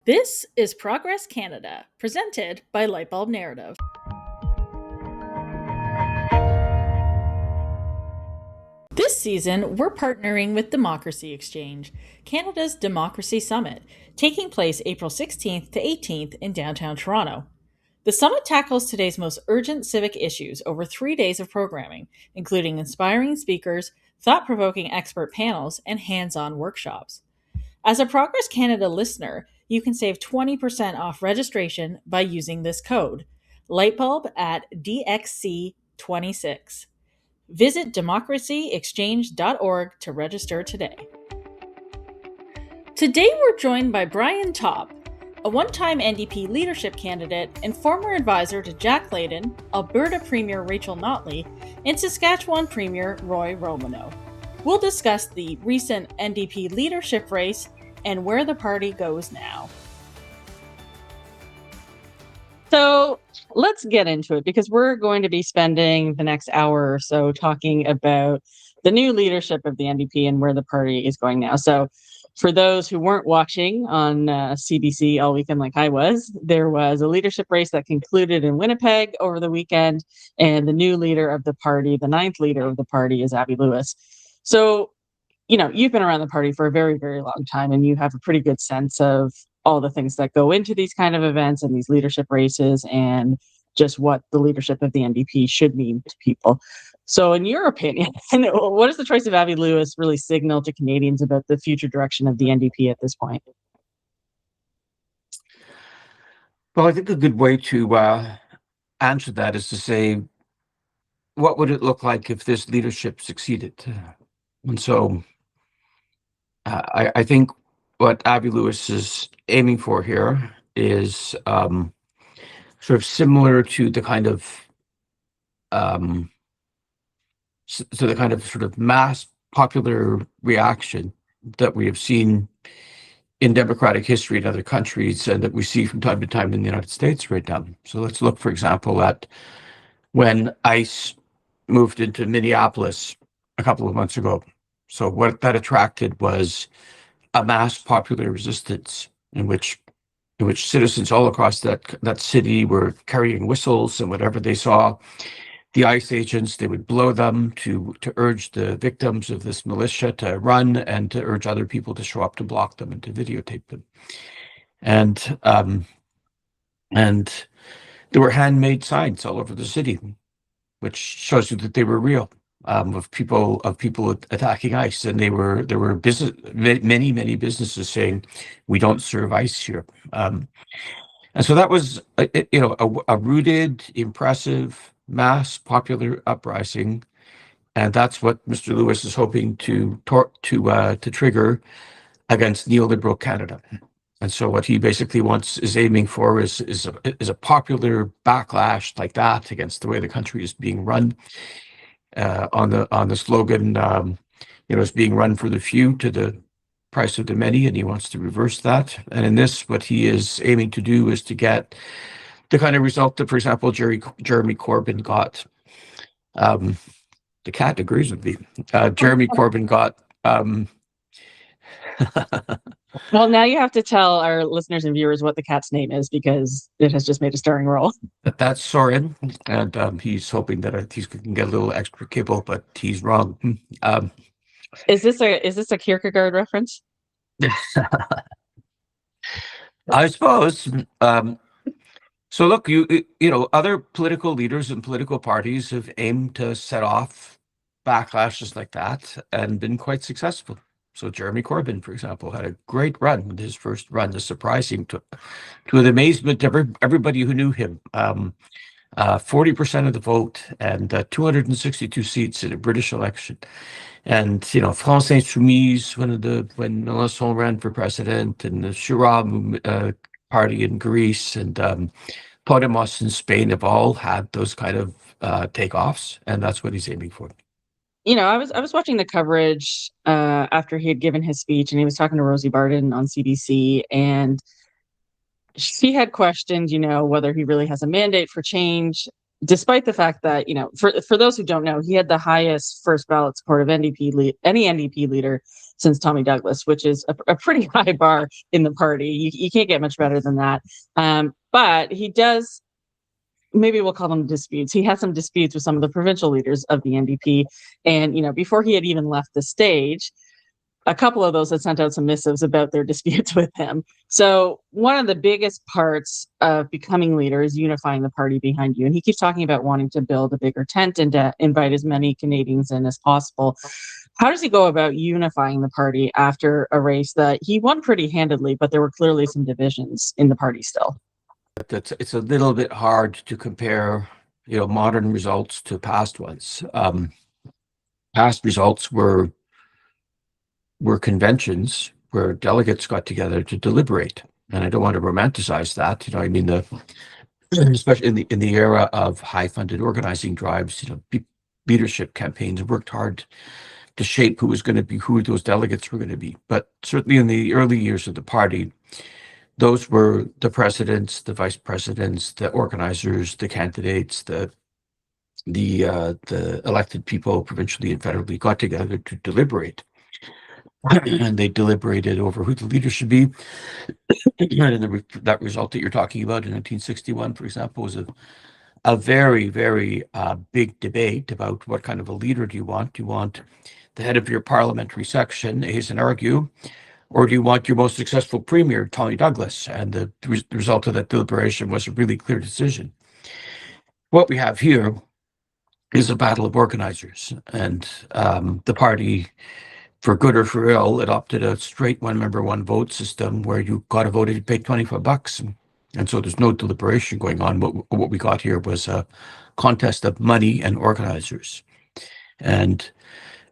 This is Progress Canada, presented by Lightbulb Narrative. This season, we're partnering with Democracy Exchange, Canada's Democracy Summit, taking place April 16th to 18th in downtown Toronto. The summit tackles today's most urgent civic issues over 3 days of programming, including inspiring speakers, thought-provoking expert panels, and hands-on workshops. As a Progress Canada listener, you can save 20% off registration by using this code, Lightbulb at DXC26. Visit democracyexchange.org to register today. Today we're joined by Brian Topp, a one-time NDP leadership candidate and former advisor to Jack Layton, Alberta Premier Rachel Notley, and Saskatchewan Premier Roy Romano. We'll discuss the recent NDP leadership race and where the party goes now. So let's get into it, because we're going to be spending the next hour or so talking about the new leadership of the NDP and where the party is going now. So for those who weren't watching on CBC all weekend like I was, there was a leadership race that concluded in Winnipeg over the weekend, and the new leader of the party, the ninth leader of the party, is Avi Lewis. So, you've been around the party for a very, very long time, and you have a pretty good sense of all the things that go into these kind of events and these leadership races, and just what the leadership of the NDP should mean to people. So in your opinion, what does the choice of Avi Lewis really signal to Canadians about the future direction of the NDP at this point? Well, I think a good way to answer that is to say, what would it look like if this leadership succeeded? And so I think what Avi Lewis is aiming for here is sort of similar to the kind of sort of mass popular reaction that we have seen in democratic history in other countries, and that we see from time to time in the United States right now. So let's look, for example, at when ICE moved into Minneapolis a couple of months ago. So what that attracted was a mass popular resistance in which citizens all across that city were carrying whistles, and whatever they saw the ICE agents, they would blow them to urge the victims of this militia to run, and to urge other people to show up to block them and to videotape them. And there were handmade signs all over the city, which shows you that they were real, of people attacking ICE, and there were many businesses saying, "We don't serve ICE here." And so that was a rooted, impressive, mass popular uprising, and that's what Mr. Lewis is hoping to trigger against neoliberal Canada. And so what he basically is aiming for is a popular backlash like that against the way the country is being run, on the slogan, it's being run for the few to the price of the many, and he wants to reverse that. And in this, what he is aiming to do is to get the kind of result that, for example, Jeremy Corbyn got. The cat agrees with me. Jeremy Corbyn got. Well, now you have to tell our listeners and viewers what the cat's name is, because it has just made a starring role. That's Soren, and he's hoping that he can get a little extra kibble, but he's wrong. Is this a Kierkegaard reference? I suppose. So look, other political leaders and political parties have aimed to set off backlashes like that and been quite successful. So Jeremy Corbyn, for example, had a great run with his first run, surprising to the amazement of everybody who knew him. 40% of the vote, and 262 seats in a British election. And France Insoumise, when Mélenchon ran for president, and the Chirac party in Greece, and Podemos in Spain have all had those kind of takeoffs, and that's what he's aiming for. I was watching the coverage after he had given his speech, and he was talking to Rosie Barton on CBC, and she had questioned, whether he really has a mandate for change. despite the fact that, for those who don't know, he had the highest first ballot support of any NDP leader since Tommy Douglas, which is a pretty high bar in the party. You can't get much better than that. But he does, maybe we'll call them disputes. He had some disputes with some of the provincial leaders of the NDP. And, before he had even left the stage, a couple of those had sent out some missives about their disputes with him. So one of the biggest parts of becoming leader is unifying the party behind you. And he keeps talking about wanting to build a bigger tent and to invite as many Canadians in as possible. How does he go about unifying the party after a race that he won pretty handedly, but there were clearly some divisions in the party still? It's a little bit hard to compare, modern results to past ones. Past results were conventions where delegates got together to deliberate, and I don't want to romanticize that. Especially in the era of high-funded organizing drives, leadership campaigns worked hard to shape who those delegates were going to be. But certainly in the early years of the party, those were the presidents, the vice presidents, the organizers, the candidates, the elected people provincially and federally got together to deliberate. And they deliberated over who the leader should be. And that result that you're talking about in 1961, for example, was a very, very big debate about what kind of a leader do you want? Do you want the head of your parliamentary section, hasten argue, or do you want your most successful premier, Tommy Douglas? And the result of that deliberation was a really clear decision. What we have here is a battle of organizers, and the party, for good or for ill, adopted a straight one-member, one-vote system where you got a vote, you paid $25. And so there's no deliberation going on. What we got here was a contest of money and organizers. And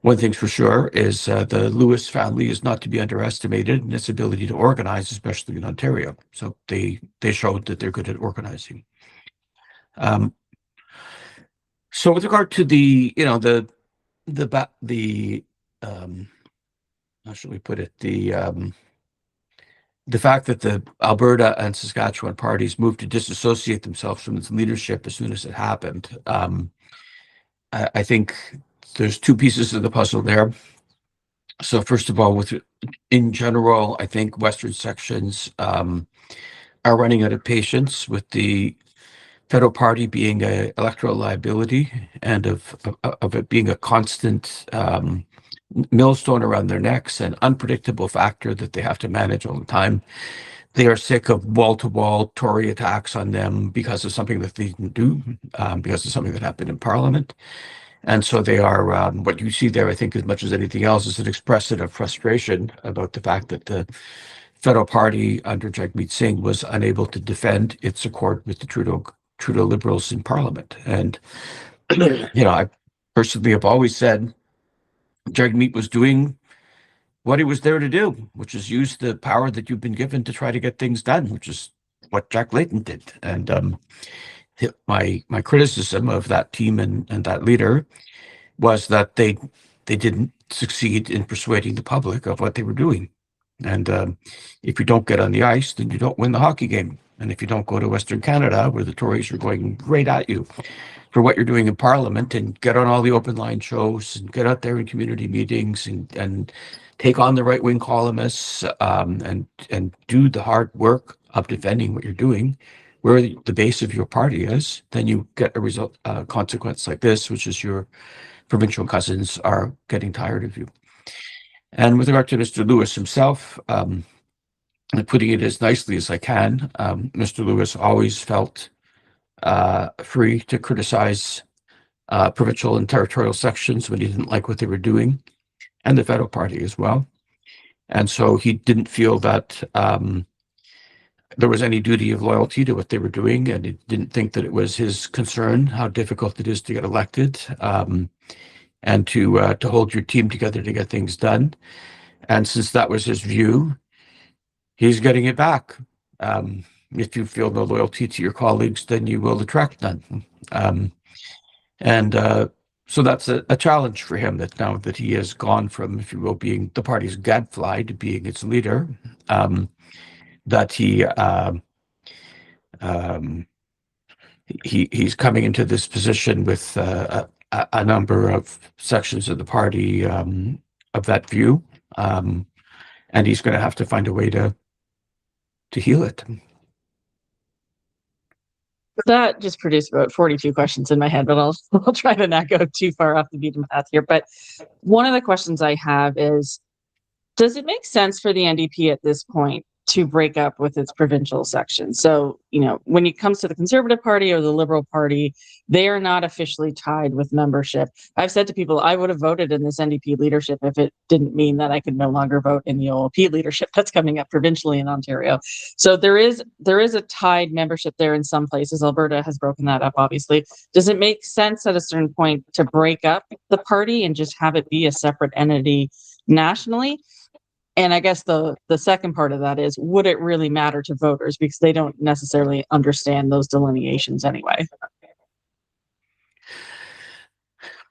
one thing's for sure is the Lewis family is not to be underestimated in its ability to organize, especially in Ontario. So they showed that they're good at organizing. So with regard to how should we put it? The fact that the Alberta and Saskatchewan parties moved to disassociate themselves from its leadership as soon as it happened. I think there's two pieces of the puzzle there. So first of all, in general, I think Western sections are running out of patience with the federal party being an electoral liability and of it being a constant millstone around their necks, an unpredictable factor that they have to manage all the time. They are sick of wall-to-wall Tory attacks on them because of something that they didn't do, because of something that happened in Parliament. And so they are, what you see there, I think, as much as anything else, is an expression of frustration about the fact that the federal party under Jagmeet Singh was unable to defend its accord with the Trudeau Liberals in Parliament. And, I personally have always said Jagmeet was doing what he was there to do, which is use the power that you've been given to try to get things done, which is what Jack Layton did. And my criticism of that team and that leader was that they didn't succeed in persuading the public of what they were doing. And if you don't get on the ice, then you don't win the hockey game. And if you don't go to Western Canada, where the Tories are going right at you for what you're doing in Parliament, and get on all the open line shows and get out there in community meetings and take on the right wing columnists and do the hard work of defending what you're doing, where the base of your party is, then you get a consequence like this, which is your provincial cousins are getting tired of you. And with regard to Mr. Lewis himself, putting it as nicely as I can, Mr. Lewis always felt free to criticize provincial and territorial sections when he didn't like what they were doing, and the federal party as well. And so he didn't feel that there was any duty of loyalty to what they were doing, and he didn't think that it was his concern how difficult it is to get elected and to hold your team together to get things done. And since that was his view, he's getting it back. If you feel no loyalty to your colleagues, then you will attract none. So that's a challenge for him, that now that he has gone from, if you will, being the party's gadfly to being its leader, that he he's coming into this position with a number of sections of the party of that view, and he's going to have to find a way to heal it. That just produced about 42 questions in my head, but I'll try to not go too far off the beaten path here. But one of the questions I have is, does it make sense for the NDP at this point to break up with its provincial section? So, when it comes to the Conservative Party or the Liberal Party, they are not officially tied with membership. I've said to people, I would have voted in this NDP leadership if it didn't mean that I could no longer vote in the OLP leadership that's coming up provincially in Ontario. So there is a tied membership there in some places. Alberta has broken that up, obviously. Does it make sense at a certain point to break up the party and just have it be a separate entity nationally? And I guess the second part of that is, would it really matter to voters, because they don't necessarily understand those delineations anyway?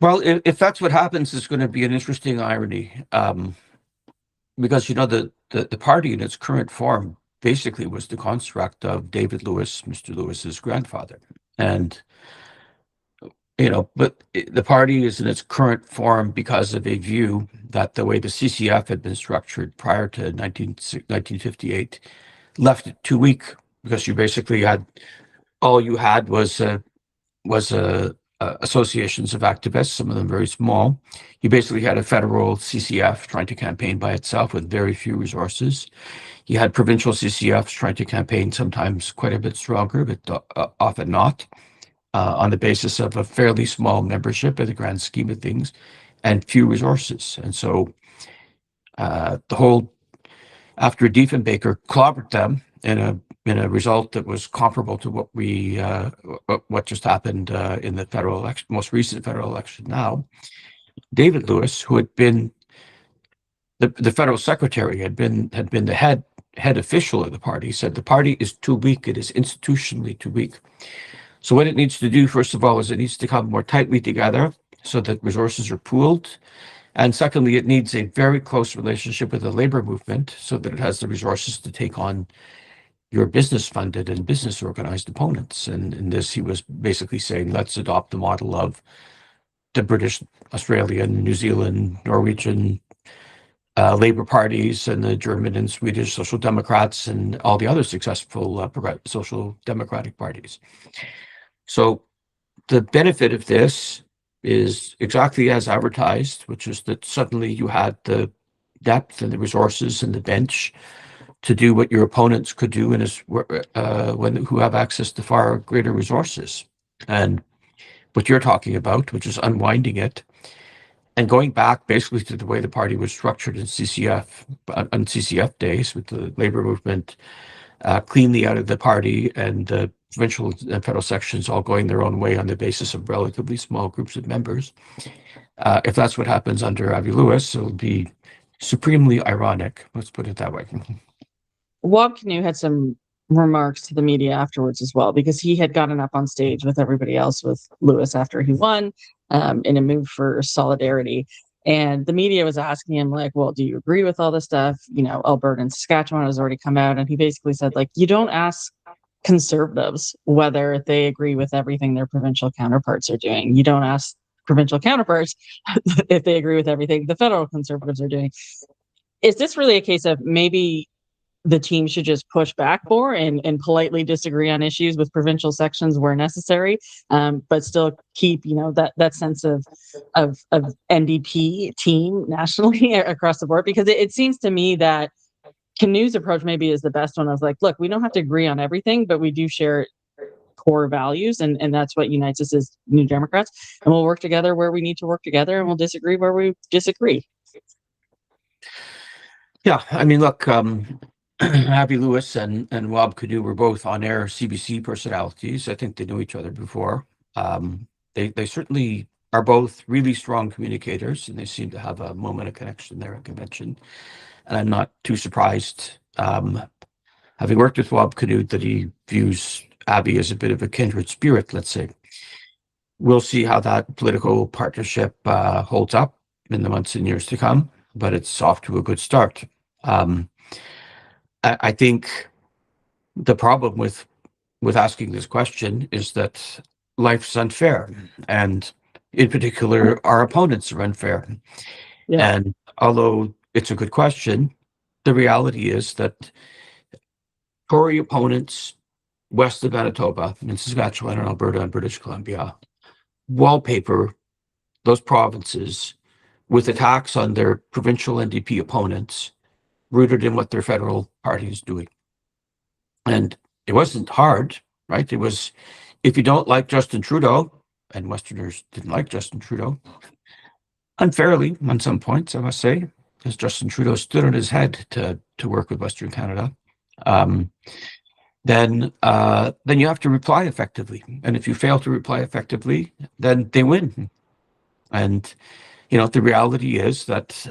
Well, if that's what happens, it's going to be an interesting irony, because the party in its current form basically was the construct of David Lewis, Mr. Lewis's grandfather, and but the party is in its current form because of a view that the way the CCF had been structured prior to 1958 left it too weak, because you basically had associations of activists, some of them very small. You basically had a federal CCF trying to campaign by itself with very few resources. You had provincial CCFs trying to campaign, sometimes quite a bit stronger, but often not. On the basis of a fairly small membership in the grand scheme of things and few resources. And so after Diefenbaker clobbered them in a result that was comparable to what just happened in the federal election, most recent federal election now, David Lewis, who had been the federal secretary, had been the head official of the party, said the party is too weak. It is institutionally too weak. So what it needs to do, first of all, is it needs to come more tightly together so that resources are pooled. And secondly, it needs a very close relationship with the labor movement so that it has the resources to take on your business-funded and business-organized opponents. And in this, he was basically saying, let's adopt the model of the British, Australian, New Zealand, Norwegian labor parties, and the German and Swedish Social Democrats, and all the other successful social democratic parties. So the benefit of this is exactly as advertised, which is that suddenly you had the depth and the resources and the bench to do what your opponents could do, and who have access to far greater resources. And what you're talking about, which is unwinding it and going back basically to the way the party was structured in CCF on CCF days, with the labor movement cleanly out of the party and the provincial and federal sections all going their own way on the basis of relatively small groups of members. If that's what happens under Avi Lewis, it'll be supremely ironic. Let's put it that way. Kinew had some remarks to the media afterwards as well, because he had gotten up on stage with everybody else with Lewis after he won in a move for solidarity. And the media was asking him, like, well, do you agree with all this stuff? Alberta and Saskatchewan has already come out. And he basically said, like, you don't ask Conservatives whether they agree with everything their provincial counterparts are doing. You don't ask provincial counterparts if they agree with everything the federal Conservatives are doing. Is this really a case of maybe the team should just push back more and politely disagree on issues with provincial sections where necessary, but still keep, that sense of NDP team nationally across the board? Because it seems to me that Kinew's approach maybe is the best one of, like, look, we don't have to agree on everything, but we do share core values, and that's what unites us as New Democrats, and we'll work together where we need to work together, and we'll disagree where we disagree. Yeah, I mean, look, Avi Lewis and Rob Kinew were both on-air CBC personalities. I think they knew each other before. They certainly are both really strong communicators, and they seem to have a moment of connection there at convention. And I'm not too surprised, having worked with Rob Kinew, that he views Avi as a bit of a kindred spirit, let's say. We'll see how that political partnership holds up in the months and years to come, but it's off to a good start. I think the problem with with asking this question is that life's unfair, and in particular, our opponents are unfair. Yeah. And although it's a good question, the reality is that Tory opponents west of Manitoba, in Saskatchewan and Alberta and British Columbia, wallpaper those provinces with attacks on their provincial NDP opponents rooted in what their federal party is doing. And it wasn't hard, right? It was, if you don't like Justin Trudeau, and Westerners didn't like Justin Trudeau, unfairly on some points, I must say, because Justin Trudeau stood on his head to work with Western Canada. Then you have to reply effectively. And if you fail to reply effectively, then they win. And, the reality is that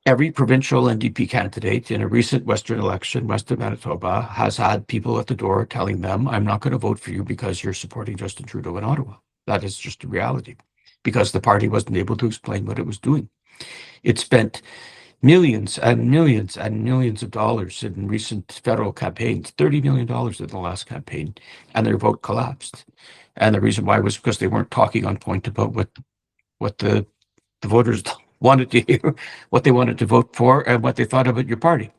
every provincial NDP candidate in a recent Western election, west of Manitoba, has had people at the door telling them, I'm not going to vote for you because you're supporting Justin Trudeau in Ottawa. That is just a reality, because the party wasn't able to explain what it was doing. It spent millions and millions and millions of dollars in recent federal campaigns, $30 million in the last campaign, and their vote collapsed. And the reason why was because they weren't talking on point about what the voters wanted to hear, what they wanted to vote for, and what they thought about your party.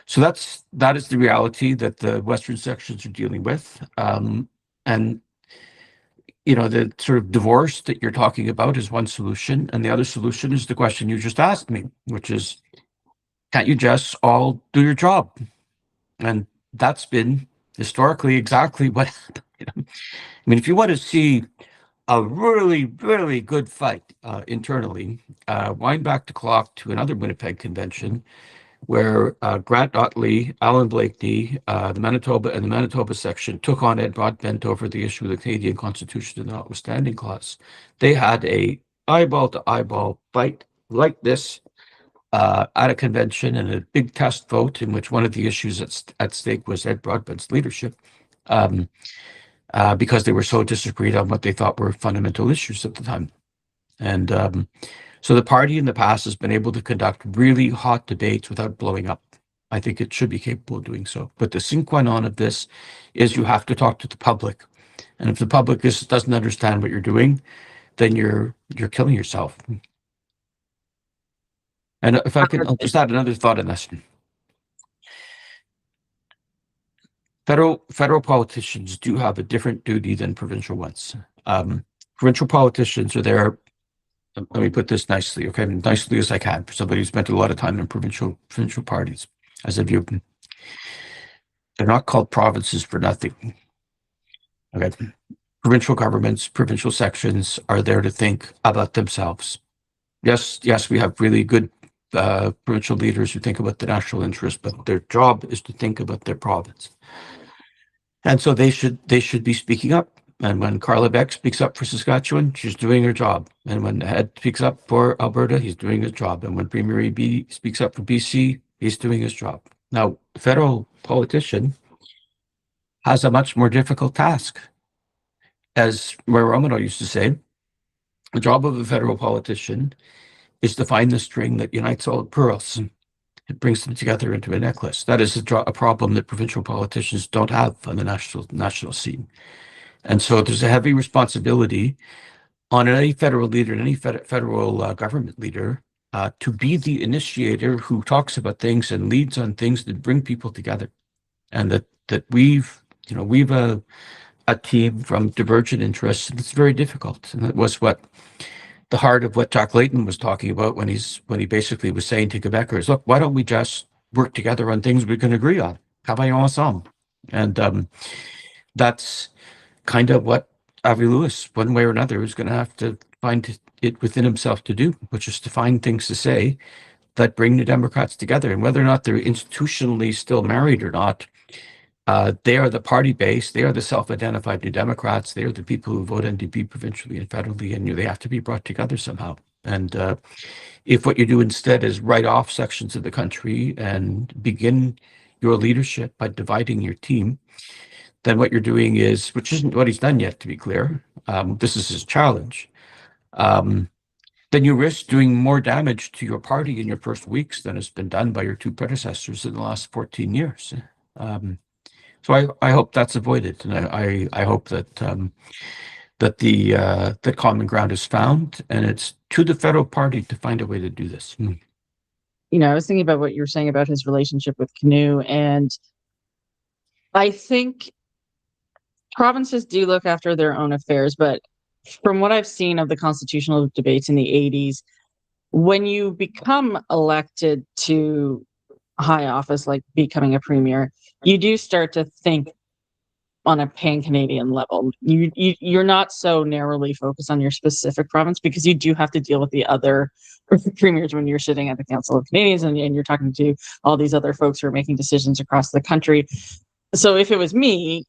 So that is the reality that the Western sections are dealing with. And the sort of divorce that you're talking about is one solution, and the other solution is the question you just asked me, which is, can't you just all do your job? And that's been historically exactly what happened. I mean, if you want to see a really, really good fight internally, wind back the clock to another Winnipeg convention where Grant Notley, Alan Blakeney, the Manitoba section took on Ed Broadbent over the issue of the Canadian Constitution and the notwithstanding clause. They had a eyeball-to-eyeball fight like this at a convention, and a big test vote in which one of the issues at stake was Ed Broadbent's leadership, because they were so disagreed on what they thought were fundamental issues at the time. And so the party in the past has been able to conduct really hot debates without blowing up. I think it should be capable of doing so. But the sine qua non of this is you have to talk to the public. And if the public doesn't understand what you're doing, then you're killing yourself. And if I can, I'll just add another thought on this. Federal politicians do have a different duty than provincial ones. Provincial politicians are there. Let me put this nicely, okay, nicely as I can, for somebody who spent a lot of time in provincial parties, as a view. They're not called provinces for nothing. Okay, provincial governments, provincial sections are there to think about themselves. Yes, we have really good provincial leaders who think about the national interest, but their job is to think about their province. And so they should be speaking up. And when Carla Beck speaks up for Saskatchewan, she's doing her job. And when Ed speaks up for Alberta, he's doing his job. And when Premier Eby speaks up for BC, he's doing his job. Now, the federal politician has a much more difficult task. As Roy Romano used to say, the job of a federal politician is to find the string that unites all the pearls. It brings them together into a necklace. That is a problem that provincial politicians don't have on the national scene. And so there's a heavy responsibility on any federal leader and any federal government leader to be the initiator who talks about things and leads on things that bring people together. And that we've a team from divergent interests, and it's very difficult. And that was what the heart of what Jack Layton was talking about when he basically was saying to Quebecers, look, why don't we just work together on things we can agree on? Travaillons ensemble. And that's kind of what Avi Lewis, one way or another, is going to have to find it within himself to do, which is to find things to say that bring the Democrats together. And whether or not they're institutionally still married or not, they are the party base. They are the self-identified New Democrats. They are the people who vote NDP provincially and federally, and they have to be brought together somehow. And if what you do instead is write off sections of the country and begin your leadership by dividing your team, then what you're doing is, which isn't what he's done yet, to be clear, this is his challenge, then you risk doing more damage to your party in your first weeks than has been done by your two predecessors in the last 14 years. So I hope that's avoided, and I hope that the common ground is found, and it's to the federal party to find a way to do this. I was thinking about what you were saying about his relationship with Kinew, and I think provinces do look after their own affairs, but from what I've seen of the constitutional debates in the 80s, when you become elected to high office, like becoming a premier, you do start to think on a pan-Canadian level. You're not so narrowly focused on your specific province, because you do have to deal with the other premiers when you're sitting at the Council of Canadians, and you're talking to all these other folks who are making decisions across the country. So if it was me,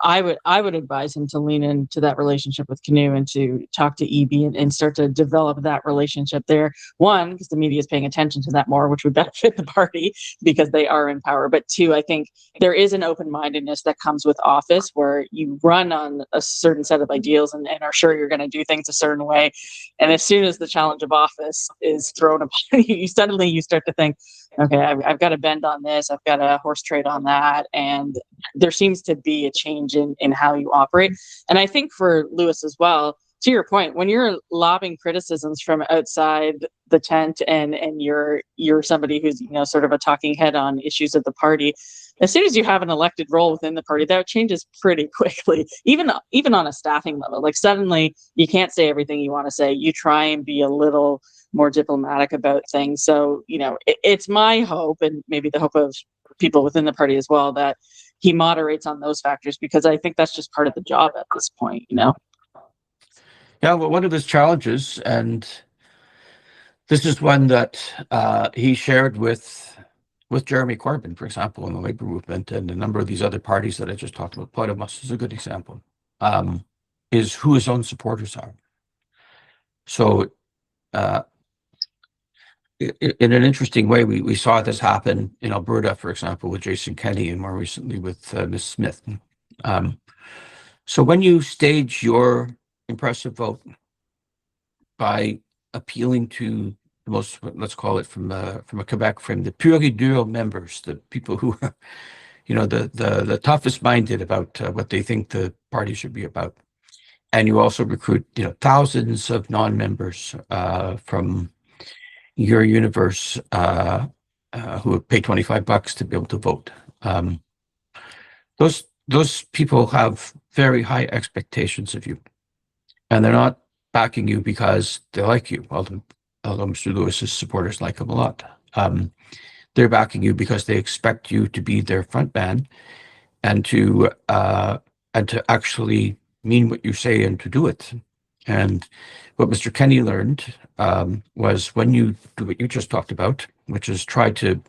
I would advise him to lean into that relationship with Kinew and to talk to EB and start to develop that relationship there. One, because the media is paying attention to that more, which would benefit the party because they are in power. But two, I think there is an open-mindedness that comes with office, where you run on a certain set of ideals and are sure you're going to do things a certain way. And as soon as the challenge of office is thrown upon you, suddenly you start to think, okay, I've got to bend on this, I've got to horse trade on that. And there seems to be a change in how you operate. And I think for Lewis as well, to your point, when you're lobbing criticisms from outside the tent, and you're somebody who's sort of a talking head on issues of the party, as soon as you have an elected role within the party, that changes pretty quickly. Even on a staffing level, like suddenly you can't say everything you want to say. You try and be a little more diplomatic about things. So it's my hope, and maybe the hope of people within the party as well, that he moderates on those factors, because I think that's just part of the job at this point. Yeah, well, one of his challenges, and this is one that he shared with Jeremy Corbyn, for example, in the Labour movement, and a number of these other parties that I just talked about. Podemos is a good example, is who his own supporters are. So in an interesting way, we saw this happen in Alberta, for example, with Jason Kenney, and more recently with Ms. Smith. So when you stage your impressive vote by appealing to the most, let's call it from a Quebec frame, the pure et dure members, the people who are, the toughest minded about what they think the party should be about, and you also recruit thousands of non-members from your universe who would pay $25 to be able to vote. Those people have very high expectations of you, and they're not backing you because they like you, although Mr. Lewis's supporters like him a lot. They're backing you because they expect you to be their front man, and to actually mean what you say and to do it. And what Mr. Kenney learned was, when you do what you just talked about, which is try to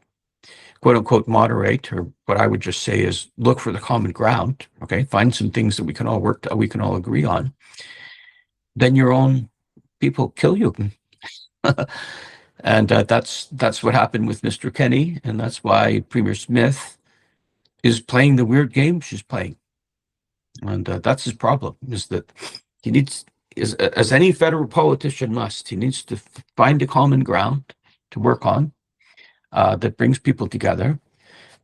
quote unquote moderate, or what I would just say is look for the common ground, okay, find some things that we can all agree on, then your own people kill you. And that's what happened with Mr. Kenney, and that's why Premier Smith is playing the weird game she's playing. And that's his problem, is that he needs, as any federal politician must, he needs to find a common ground to work on that brings people together.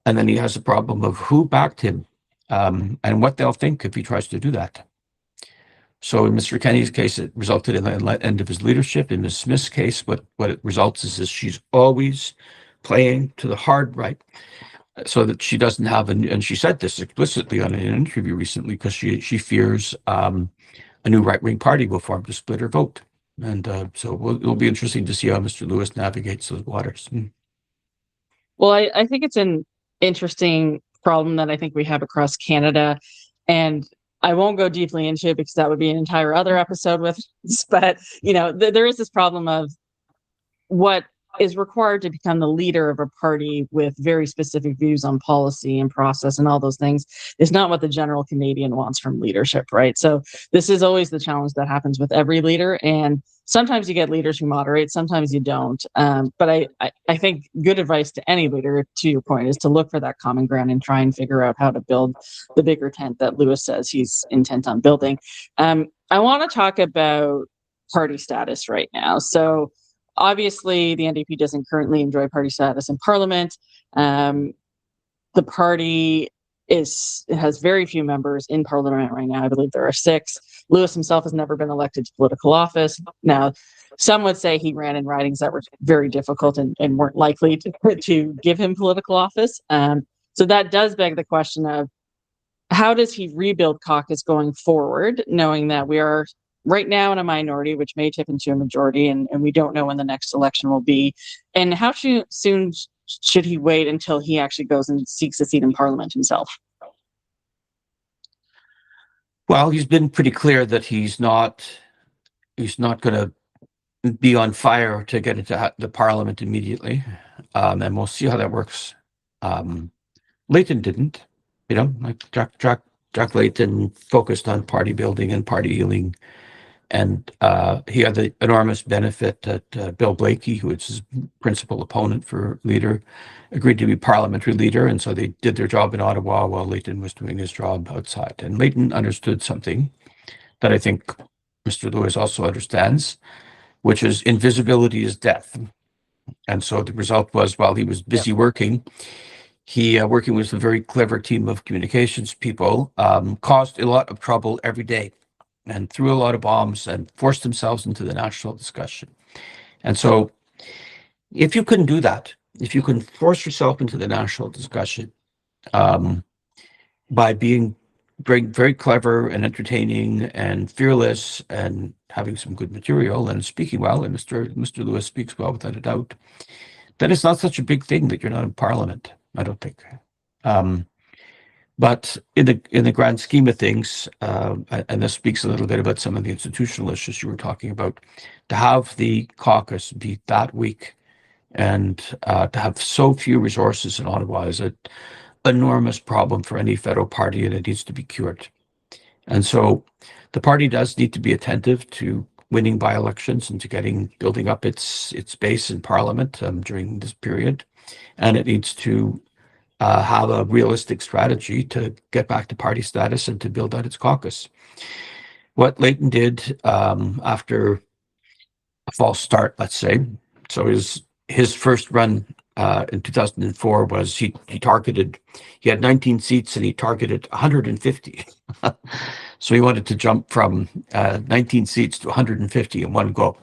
And then he has a problem of who backed him and what they'll think if he tries to do that. So in Mr. Kenney's case, it resulted in the end of his leadership. In Ms. Smith's case, what it results is she's always playing to the hard right, so that she doesn't have, and she said this explicitly on an interview recently, because she fears a new right-wing party will form to split her vote. And so it'll be interesting to see how Mr. Lewis navigates those waters. Well, I think it's an interesting problem that I think we have across Canada, and I won't go deeply into it because that would be an entire other episode with this, but there is this problem of what is required to become the leader of a party with very specific views on policy and process and all those things is not what the general Canadian wants from leadership, right? So this is always the challenge that happens with every leader, and sometimes you get leaders who moderate, sometimes you don't. But I think good advice to any leader, to your point, is to look for that common ground and try and figure out how to build the bigger tent that Lewis says he's intent on building. I want to talk about party status right now. So obviously, the NDP doesn't currently enjoy party status in Parliament. the party has very few members in Parliament right now. I believe there are 6. Lewis himself has never been elected to political office. Now, some would say he ran in ridings that were very difficult and weren't likely to give him political office. So that does beg the question of how does he rebuild caucus going forward, knowing that we are right now in a minority, which may tip into a majority, and we don't know when the next election will be. And how soon should he wait until he actually goes and seeks a seat in Parliament himself? Well, he's been pretty clear that he's not going to be on fire to get into the Parliament immediately, and we'll see how that works. Layton didn't, like Jack Layton focused on party building and party healing, and he had the enormous benefit that Bill Blakey, who was his principal opponent for leader, agreed to be parliamentary leader, and so they did their job in Ottawa while Layton was doing his job outside. And Layton understood something that I think Mr. Lewis also understands, which is invisibility is death. And so the result was, while he was busy working, he, working with a very clever team of communications people, caused a lot of trouble every day and threw a lot of bombs and forced themselves into the national discussion. And so if you can do that, if you can force yourself into the national discussion by being very, very clever and entertaining and fearless and having some good material and speaking well, and Mr. Lewis speaks well without a doubt, then it's not such a big thing that you're not in Parliament, I don't think. But in the grand scheme of things, and this speaks a little bit about some of the institutional issues you were talking about, to have the caucus be that weak and to have so few resources in Ottawa is an enormous problem for any federal party, and it needs to be cured. And so the party does need to be attentive to winning by-elections and to building up its base in Parliament during this period, and it needs to have a realistic strategy to get back to party status and to build out its caucus. What Layton did after a false start, let's say, so his first run in 2004 was he had 19 seats and he targeted 150. So he wanted to jump from 19 seats to 150 in one go.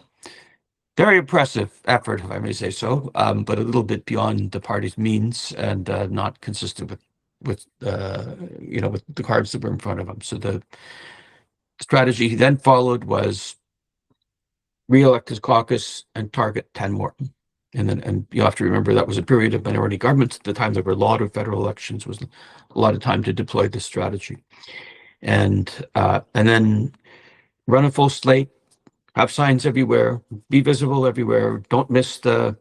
Very impressive effort, if I may say so, but a little bit beyond the party's means and not consistent with the cards that were in front of him. So the strategy he then followed was re-elect his caucus and target 10 more. And you have to remember that was a period of minority governments at the time. There were a lot of federal elections, was a lot of time to deploy this strategy, and then run a full slate. Have signs everywhere, be visible everywhere. Don't miss the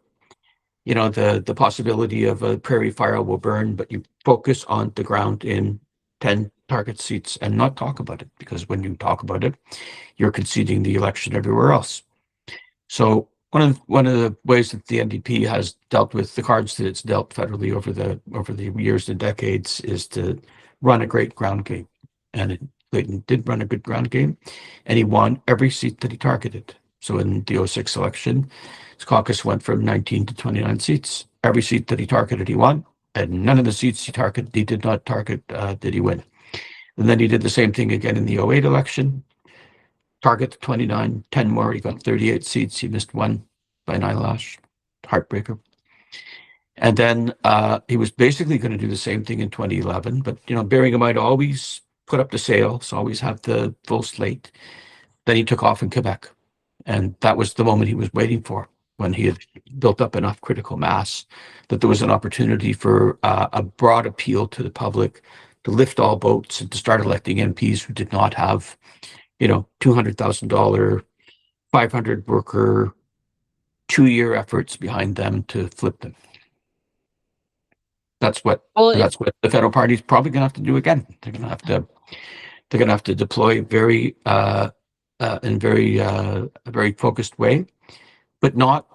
possibility of a prairie fire will burn, but you focus on the ground in 10 target seats and not talk about it, because when you talk about it, you're conceding the election everywhere else. So one of the ways that the NDP has dealt with the cards that it's dealt federally over the years and decades is to run a great ground game, and Layton did run a good ground game, and he won every seat that he targeted. So in the 2006 election, his caucus went from 19 to 29 seats. Every seat that he targeted, he won, and none of the seats he did not target, did he win. And then he did the same thing again in the 2008 election. Target 29, 10 more. He got 38 seats. He missed one by an eyelash. Heartbreaker. And then he was basically going to do the same thing in 2011, but bearing in mind, always put up the sales, always have the full slate. Then he took off in Quebec, and that was the moment he was waiting for, when he had built up enough critical mass that there was an opportunity for a broad appeal to the public to lift all boats and to start electing MPs who did not have, $200,000, 500 worker, 2-year efforts behind them to flip them. That's what the federal party is probably going to have to do again. They're going to have to deploy very in a very focused way, but not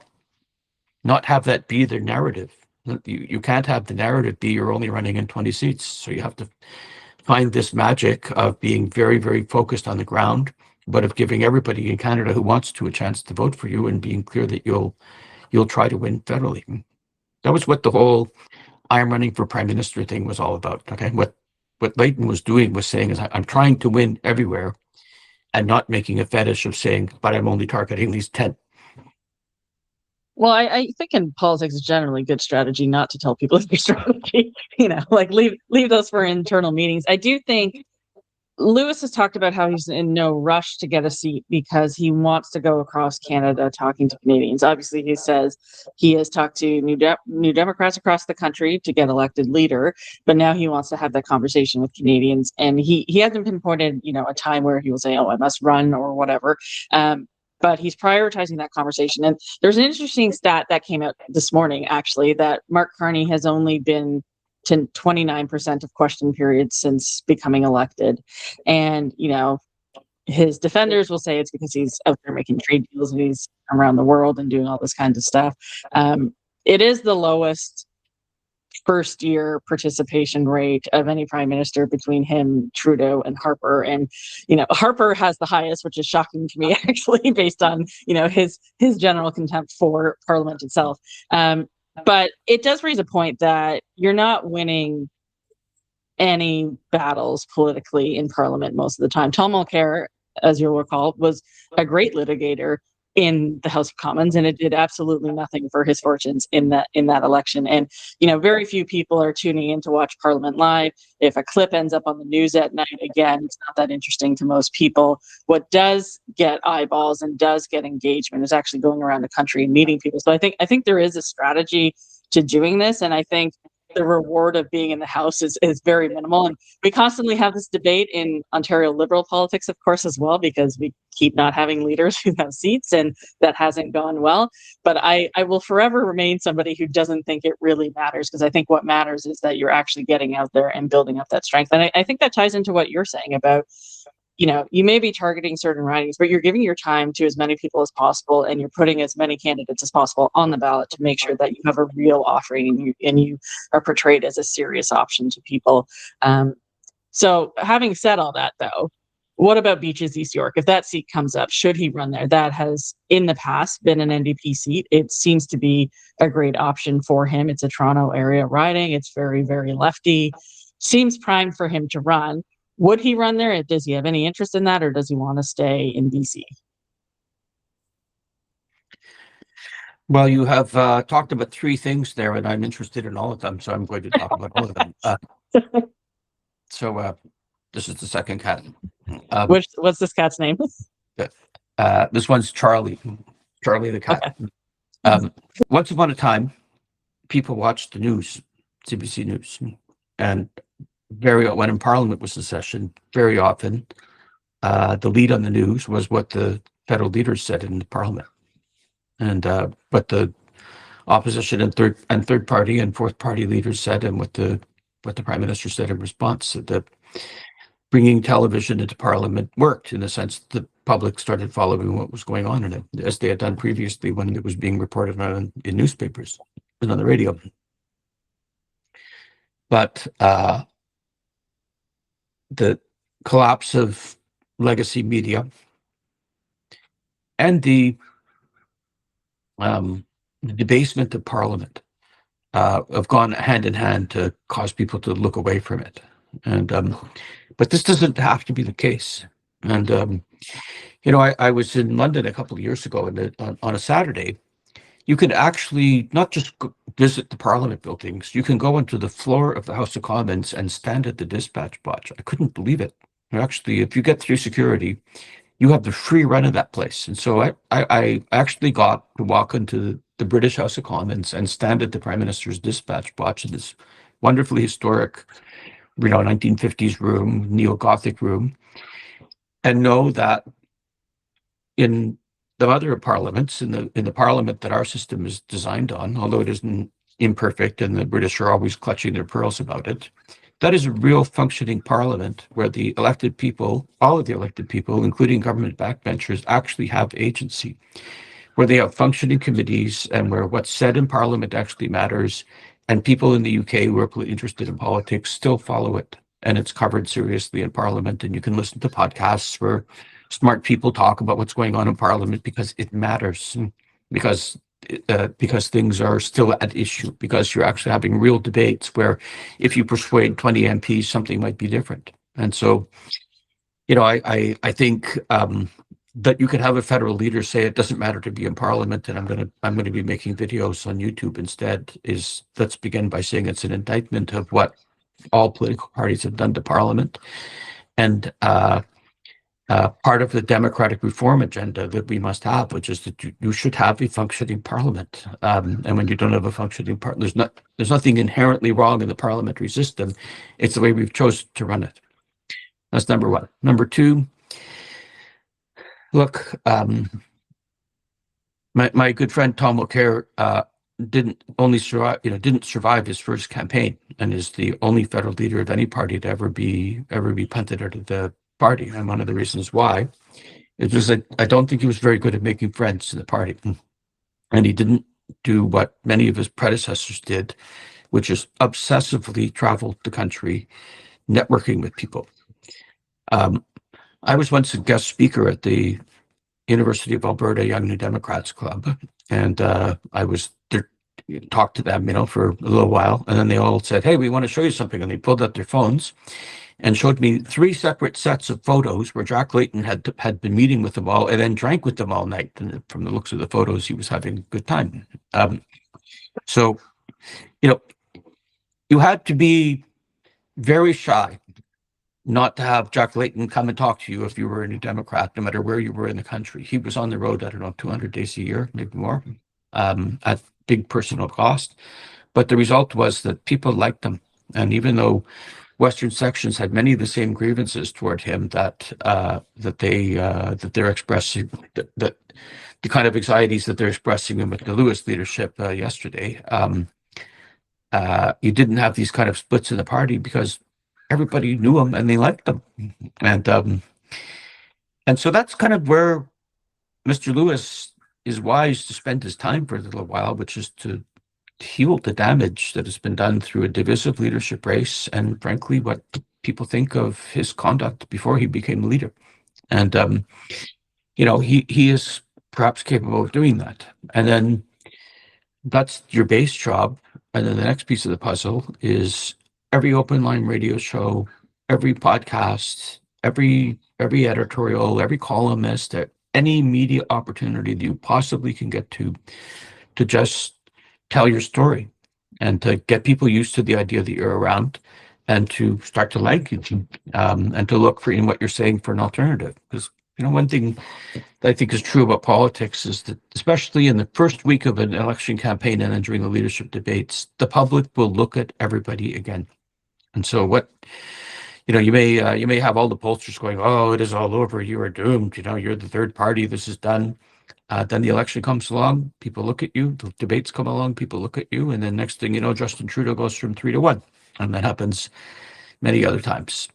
have that be their narrative. You can't have the narrative be you're only running in 20 seats. So you have to find this magic of being very, very focused on the ground, but of giving everybody in Canada who wants to a chance to vote for you, and being clear that you'll try to win federally. That was what the whole I'm running for prime minister thing was all about. Okay, what Layton was doing was saying is I'm trying to win everywhere, and not making a fetish of saying, but I'm only targeting these 10. Well, I think in politics, it's generally good strategy not to tell people your strategy. Like leave those for internal meetings. I do think Lewis has talked about how he's in no rush to get a seat because he wants to go across Canada talking to Canadians. Obviously, he says he has talked to New Democrats across the country to get elected leader, but now he wants to have that conversation with Canadians. And he hasn't pinpointed, a time where he will say, "Oh, I must run" or whatever. But he's prioritizing that conversation. And there's an interesting stat that came out this morning, actually, that Mark Carney has only been to 29% of question periods since becoming elected. And, his defenders will say it's because he's out there making trade deals and he's around the world and doing all this kind of stuff. It is the lowest first year participation rate of any prime minister between him, Trudeau, and Harper. And, Harper has the highest, which is shocking to me, actually, based on, his general contempt for Parliament itself. But it does raise a point that you're not winning any battles politically in Parliament most of the time. Tom Mulcair, as you'll recall, was a great litigator in the House of Commons, and it did absolutely nothing for his fortunes in that election. And very few people are tuning in to watch Parliament live. If a clip ends up on the news at night, again, it's not that interesting to most people. What does get eyeballs and does get engagement is actually going around the country and meeting people. So I think there is a strategy to doing this, and I think the reward of being in the House is very minimal. And we constantly have this debate in Ontario Liberal politics, of course, as well, because we keep not having leaders who have seats, and that hasn't gone well. But I will forever remain somebody who doesn't think it really matters, because I think what matters is that you're actually getting out there and building up that strength. And I think that ties into what you're saying about, you may be targeting certain ridings, but you're giving your time to as many people as possible, and you're putting as many candidates as possible on the ballot to make sure that you have a real offering and you are portrayed as a serious option to people. So having said all that, though, what about Beaches East York? If that seat comes up, should he run there? That has in the past been an NDP seat. It seems to be a great option for him. It's a Toronto area riding. It's very, very lefty. Seems primed for him to run. Would he run there? Does he have any interest in that, or does he want to stay in BC? Well, you have talked about three things there, and I'm interested in all of them, so I'm going to talk about all of them. So this is the second cat. What's this cat's name? This one's Charlie the cat. Okay. Once upon a time, people watched the news, CBC News, and when in Parliament was in session, very often the lead on the news was what the federal leaders said in the Parliament, and what the opposition and third party and fourth party leaders said, and what the Prime Minister said in response. That bringing television into Parliament worked, in the sense that the public started following what was going on in it, as they had done previously when it was being reported on in newspapers and on the radio. But the collapse of legacy media and the debasement of Parliament have gone hand in hand to cause people to look away from it. And but this doesn't have to be the case. And I was in London a couple of years ago, and on a Saturday, you could actually not just visit the Parliament buildings. You can go onto the floor of the House of Commons and stand at the dispatch box. I couldn't believe it. Actually, if you get through security, you have the free run of that place. And so I actually got to walk into the British House of Commons and stand at the Prime Minister's dispatch box in this wonderfully historic, 1950s room, neo-Gothic room, and know that in the other parliaments, in the Parliament that our system is designed on, although it isn't imperfect and the British are always clutching their pearls about it, that is a real functioning Parliament where the elected people, all of the elected people, including government backbenchers, actually have agency, where they have functioning committees, and where what's said in Parliament actually matters, and people in the UK who are interested in politics still follow it, and it's covered seriously in Parliament, and you can listen to podcasts where smart people talk about what's going on in Parliament because it matters, because because things are still at issue, because you're actually having real debates where if you persuade 20 MPs, something might be different. And so, I think that you could have a federal leader say it doesn't matter to be in Parliament, and I'm gonna be making videos on YouTube instead. Let's begin by saying it's an indictment of what all political parties have done to Parliament, and part of the democratic reform agenda that we must have, which is that you should have a functioning Parliament. And when you don't have a functioning Parliament, there's nothing inherently wrong in the parliamentary system. It's the way we've chosen to run it. That's number one. Number two, look, my good friend Tom Mulcair didn't survive his first campaign, and is the only federal leader of any party to ever be punted out of the party. And one of the reasons why is just that I don't think he was very good at making friends in the party, and he didn't do what many of his predecessors did, which is obsessively travel the country, networking with people. I was once a guest speaker at the University of Alberta Young New Democrats Club, and I was there, talked to them, for a little while, and then they all said, "Hey, we want to show you something," and they pulled out their phones and showed me 3 separate sets of photos where Jack Layton had been meeting with them all and then drank with them all night. And from the looks of the photos, he was having a good time. So, you had to be very shy not to have Jack Layton come and talk to you if you were a New Democrat, no matter where you were in the country. He was on the road, 200 days a year, maybe more, at big personal cost. But the result was that people liked him. And even though Western sections had many of the same grievances toward him that they're expressing, that the kind of anxieties that they're expressing with the Lewis leadership yesterday, you didn't have these kind of splits in the party because everybody knew him and they liked him, and so that's kind of where Mr. Lewis is wise to spend his time for a little while, which is to heal the damage that has been done through a divisive leadership race, and frankly, what people think of his conduct before he became leader. And he is perhaps capable of doing that. And then that's your base job. And then the next piece of the puzzle is every open line radio show, every podcast, every editorial, every columnist, any media opportunity that you possibly can get to just tell your story and to get people used to the idea that you're around and to start to like you, and to look for in what you're saying for an alternative. Because one thing that I think is true about politics is that, especially in the first week of an election campaign and then during the leadership debates, the public will look at everybody again. And so you may have all the pollsters going, "Oh, it is all over. You are doomed. You're the third party. This is done." Then the election comes along, people look at you, the debates come along, people look at you, and then next thing you know, Justin Trudeau goes from 3-1. And that happens many other times.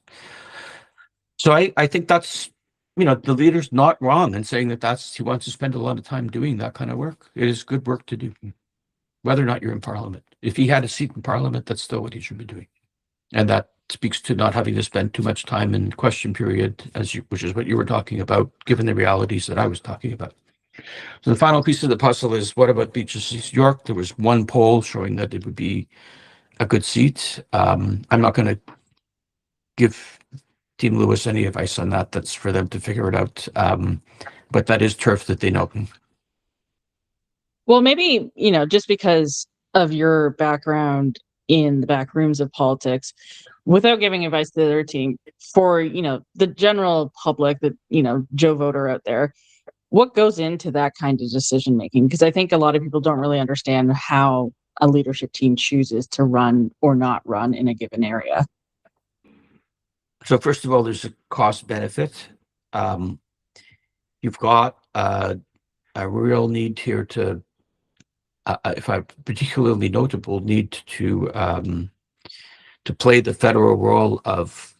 So I think that's, the leader's not wrong in saying that he wants to spend a lot of time doing that kind of work. It is good work to do, whether or not you're in Parliament. If he had a seat in Parliament, that's still what he should be doing. And that speaks to not having to spend too much time in question period, which is what you were talking about, given the realities that I was talking about. So the final piece of the puzzle is, what about Beaches East York? There was one poll showing that it would be a good seat. I'm not going to give Team Lewis any advice on that. That's for them to figure it out. But that is turf that they know. Well, maybe, just because of your background in the back rooms of politics, without giving advice to the other team, for, the general public, that, Joe voter out there, what goes into that kind of decision making? Because I think a lot of people don't really understand how a leadership team chooses to run or not run in a given area. So first of all, there's a cost benefit. You've got a real need here to, if I particularly notable, need to play the federal role of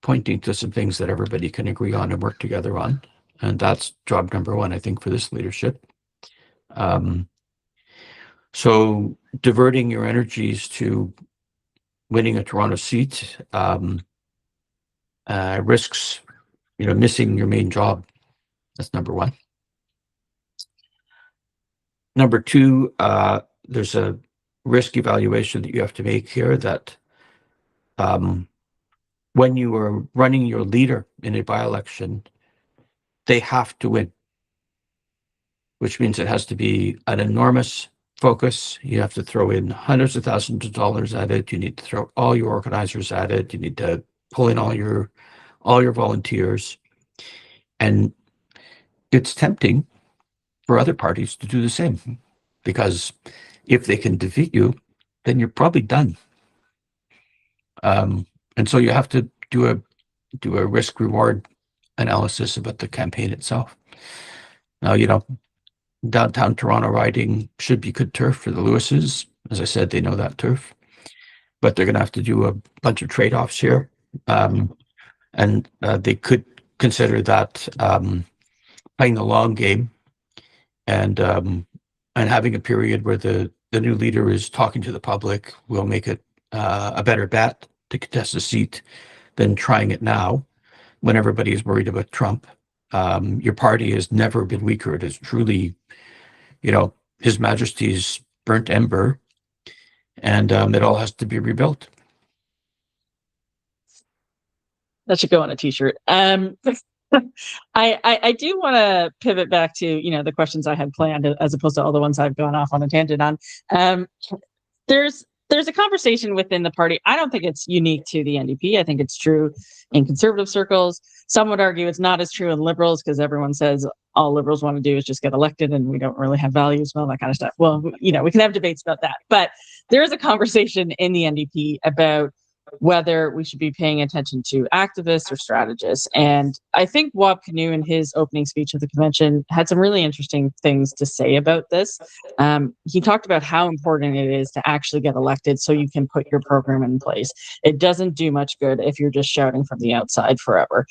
pointing to some things that everybody can agree on and work together on. And that's job number one, I think, for this leadership. So diverting your energies to winning a Toronto seat risks, missing your main job. That's number one. Number two, there's a risk evaluation that you have to make here that when you are running your leader in a by-election, they have to win, which means it has to be an enormous focus. You have to throw in hundreds of thousands of dollars at it. You need to throw all your organizers at it. You need to pull in all your volunteers. And it's tempting for other parties to do the same, because if they can defeat you, then you're probably done. And so you have to do a risk reward analysis about the campaign itself. Now, downtown Toronto riding should be good turf for the Lewises. As I said, they know that turf, but they're going to have to do a bunch of trade-offs here. And they could consider that playing the long game and having a period where the new leader is talking to the public will make it a better bet to contest a seat than trying it now when everybody is worried about Trump. Your party has never been weaker. It is truly, His Majesty's burnt ember, and it all has to be rebuilt. That should go on a t-shirt. I do want to pivot back to, the questions I had planned as opposed to all the ones I've gone off on a tangent on. There's a conversation within the party. I don't think it's unique to the NDP. I think it's true in conservative circles. Some would argue it's not as true in liberals because everyone says all liberals want to do is just get elected and we don't really have values and all that kind of stuff. Well, we can have debates about that. But there is a conversation in the NDP about whether we should be paying attention to activists or strategists. And I think Wab Kinew, in his opening speech at the convention, had some really interesting things to say about this. He talked about how important it is to actually get elected so you can put your program in place. It doesn't do much good if you're just shouting from the outside forever.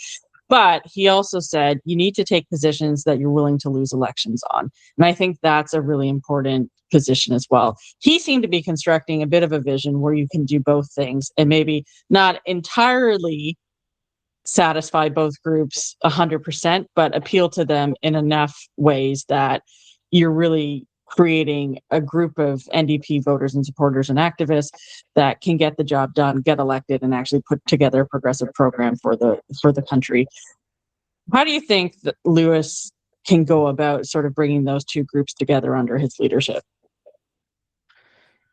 But he also said you need to take positions that you're willing to lose elections on. And I think that's a really important position as well. He seemed to be constructing a bit of a vision where you can do both things and maybe not entirely satisfy both groups 100%, but appeal to them in enough ways that you're really creating a group of NDP voters and supporters and activists that can get the job done, get elected, and actually put together a progressive program for the country. How do you think that Lewis can go about sort of bringing those two groups together under his leadership?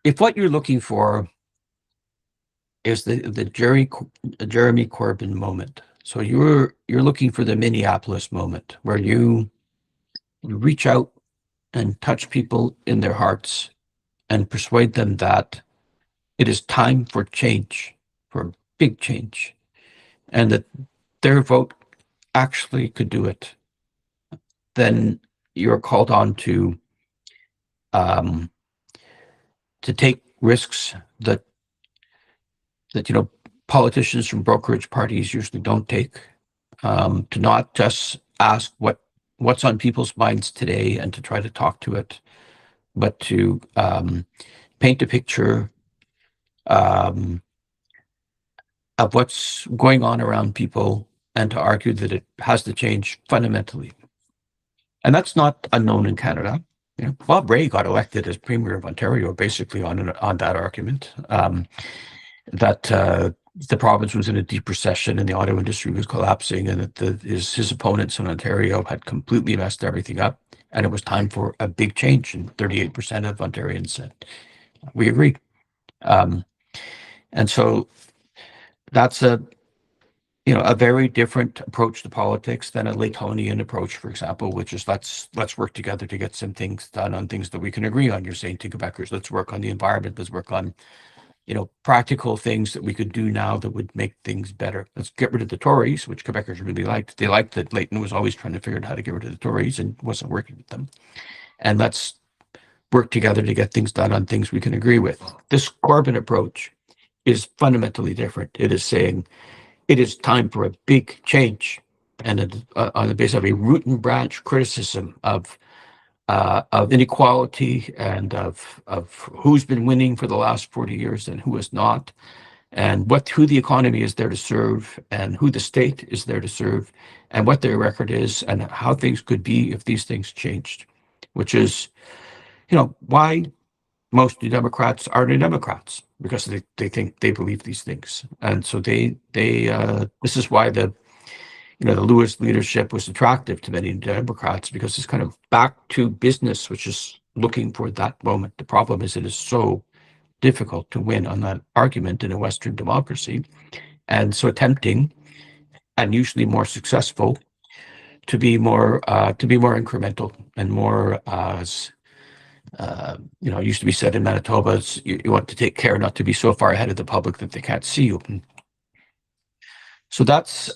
If what you're looking for is the Jeremy Corbyn moment, so you're looking for the Minneapolis moment where you reach out and touch people in their hearts and persuade them that it is time for change, for a big change, and that their vote actually could do it, then you're called on to take risks that politicians from brokerage parties usually don't take, to not just ask what's on people's minds today and to try to talk to it, but to paint a picture of what's going on around people and to argue that it has to change fundamentally. And that's not unknown in Canada. Bob Rae got elected as Premier of Ontario basically on that argument, that the province was in a deep recession and the auto industry was collapsing, and that his opponents in Ontario had completely messed everything up, and it was time for a big change. And 38% of Ontarians said, we agree. And so that's a very different approach to politics than a Laytonian approach, for example, which is let's work together to get some things done on things that we can agree on. You're saying to Quebecers, let's work on the environment, let's work on practical things that we could do now that would make things better. Let's get rid of the Tories, which Quebecers really liked. They liked that Layton was always trying to figure out how to get rid of the Tories and wasn't working with them. And let's work together to get things done on things we can agree with. This Corbyn approach is fundamentally different. It is saying it is time for a big change, and on the basis of a root and branch criticism of inequality and of who's been winning for the last 40 years and who has not, and who the economy is there to serve and who the state is there to serve, and what their record is and how things could be if these things changed, which is, why most New Democrats are New Democrats, because they think they believe these things. And so this is why the Lewis leadership was attractive to many Democrats, because it's kind of back to business, which is looking for that moment. The problem is it is so difficult to win on that argument in a Western democracy, and so tempting, and usually more successful, to be more incremental and more it used to be said in Manitoba, you want to take care not to be so far ahead of the public that they can't see you. So that's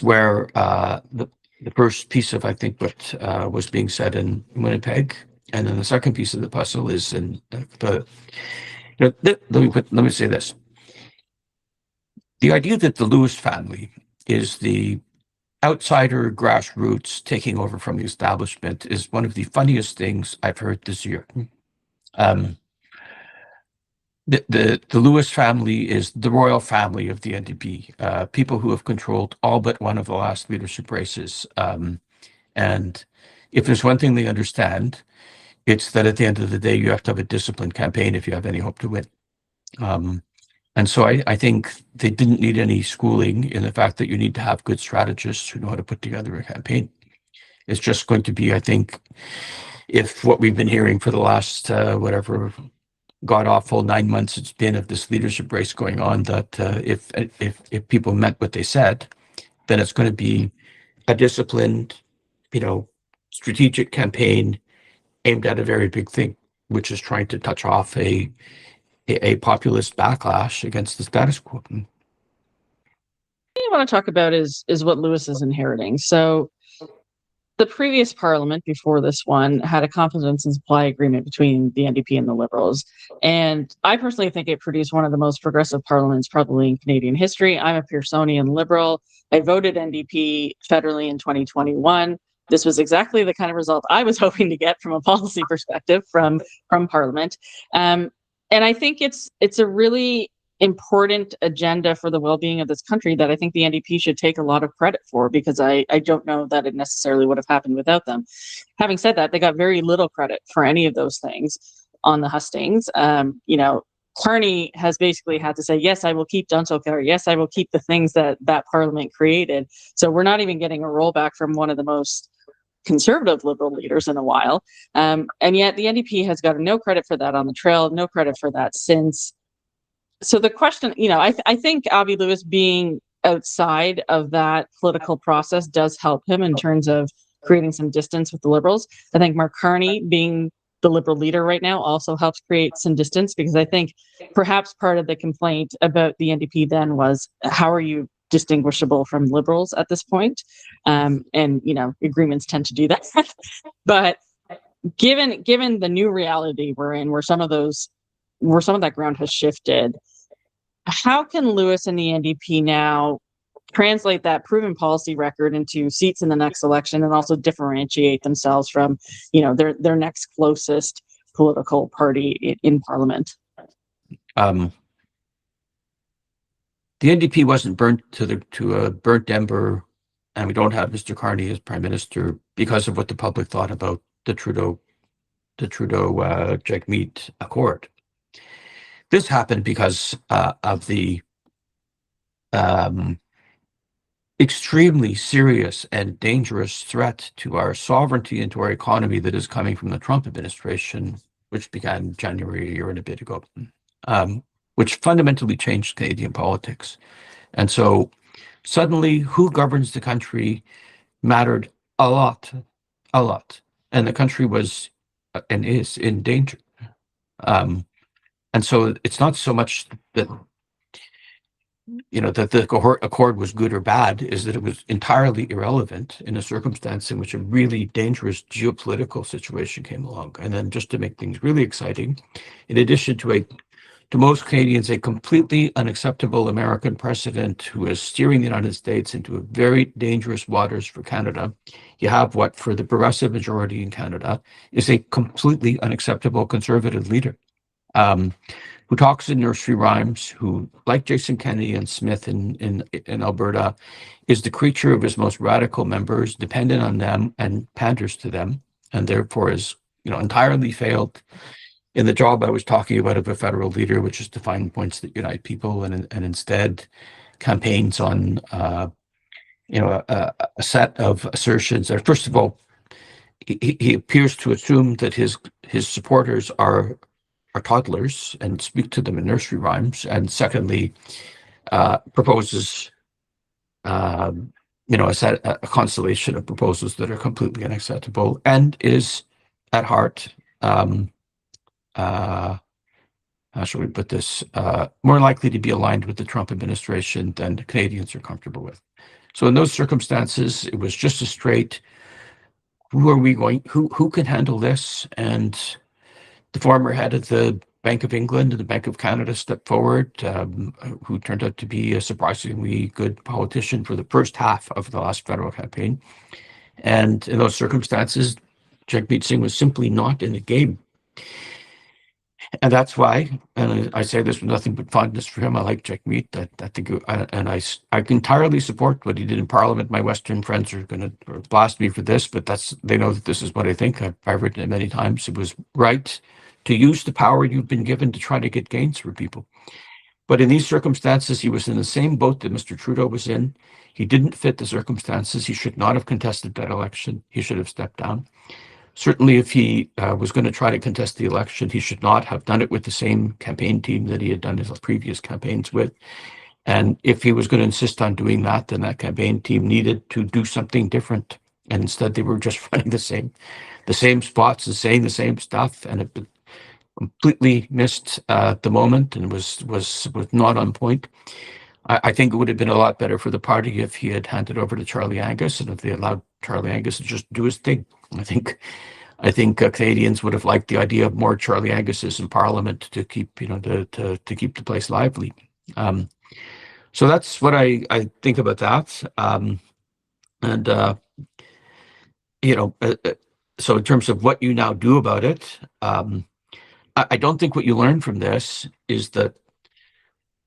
where the first piece of, I think, what was being said in Winnipeg, and then the second piece of the puzzle is in let me say this: the idea that the Lewis family is the outsider grassroots taking over from the establishment is one of the funniest things I've heard this year. The Lewis family is the royal family of the NDP, people who have controlled all but one of the last leadership races. And if there's one thing they understand, it's that at the end of the day, you have to have a disciplined campaign if you have any hope to win. And so I think they didn't need any schooling in the fact that you need to have good strategists who know how to put together a campaign. It's just going to be, I think, if what we've been hearing for the last, whatever god-awful 9 months it's been of this leadership race going on, that if people meant what they said, then it's going to be a disciplined, strategic campaign aimed at a very big thing, which is trying to touch off a populist backlash against the status quo. What you want to talk about is what Lewis is inheriting. So the previous parliament before this one had a confidence and supply agreement between the NDP and the Liberals. And I personally think it produced one of the most progressive parliaments probably in Canadian history. I'm a Pearsonian Liberal. I voted NDP federally in 2021. This was exactly the kind of result I was hoping to get from a policy perspective from Parliament. And I think it's a really important agenda for the well-being of this country that I think the NDP should take a lot of credit for, because I don't know that it necessarily would have happened without them. Having said that, they got very little credit for any of those things on the hustings. Carney has basically had to say, yes, I will keep Dunsulker. Yes, I will keep the things that Parliament created. So we're not even getting a rollback from one of the most conservative Liberal leaders in a while. And yet the NDP has gotten no credit for that on the trail, no credit for that since. So the question, I think Avi Lewis being outside of that political process does help him in terms of creating some distance with the Liberals. I think Mark Carney being the Liberal leader right now also helps create some distance, because I think perhaps part of the complaint about the NDP then was, how are you distinguishable from Liberals at this point? And agreements tend to do that. But given the new reality we're in, where some of that ground has shifted, how can Lewis and the NDP now translate that proven policy record into seats in the next election, and also differentiate themselves from their next closest political party in Parliament? The NDP wasn't burnt to a burnt ember, and we don't have Mr. Carney as Prime Minister because of what the public thought about the Trudeau Jagmeet Accord. This happened because of the extremely serious and dangerous threat to our sovereignty and to our economy that is coming from the Trump administration, which began January, a year and a bit ago, which fundamentally changed Canadian politics. And so suddenly, who governs the country mattered a lot. And the country was and is in danger. And so it's not so much that that the accord was good or bad, is that it was entirely irrelevant in a circumstance in which a really dangerous geopolitical situation came along. And then, just to make things really exciting, in addition to most Canadians, a completely unacceptable American president who is steering the United States into a very dangerous waters for Canada, you have what, for the progressive majority in Canada, is a completely unacceptable conservative leader. Who talks in nursery rhymes, who, like Jason Kennedy and Smith in Alberta, is the creature of his most radical members, dependent on them and panders to them, and therefore is entirely failed in the job I was talking about of a federal leader, which is to find points that unite people, and instead campaigns on a set of assertions that, first of all, he appears to assume that his supporters are toddlers and speak to them in nursery rhymes, and secondly, proposes a constellation of proposals that are completely unacceptable, and is at heart, how shall we put this, more likely to be aligned with the Trump administration than the Canadians are comfortable with. So in those circumstances, it was just a straight, who can handle this? And the former head of the Bank of England and the Bank of Canada stepped forward, who turned out to be a surprisingly good politician for the first half of the last federal campaign. And in those circumstances, Jagmeet Singh was simply not in the game. And that's why, and I say this with nothing but fondness for him, I like Jagmeet. I think, and I entirely support what he did in Parliament. My Western friends are going to blast me for this, but they know that this is what I think. I've written it many times. It was right to use the power you've been given to try to get gains for people. But in these circumstances, he was in the same boat that Mr. Trudeau was in. He didn't fit the circumstances. He should not have contested that election. He should have stepped down. Certainly, if he was going to try to contest the election, he should not have done it with the same campaign team that he had done his previous campaigns with. And if he was going to insist on doing that, then that campaign team needed to do something different. And instead, they were just running the same spots and saying the same stuff, and it completely missed the moment and was not on point. I think it would have been a lot better for the party if he had handed over to Charlie Angus, and if they allowed Charlie Angus to just do his thing. I think Canadians would have liked the idea of more Charlie Anguses in Parliament to keep to keep the place lively. So that's what I think about that. So in terms of what you now do about it, I don't think what you learn from this is that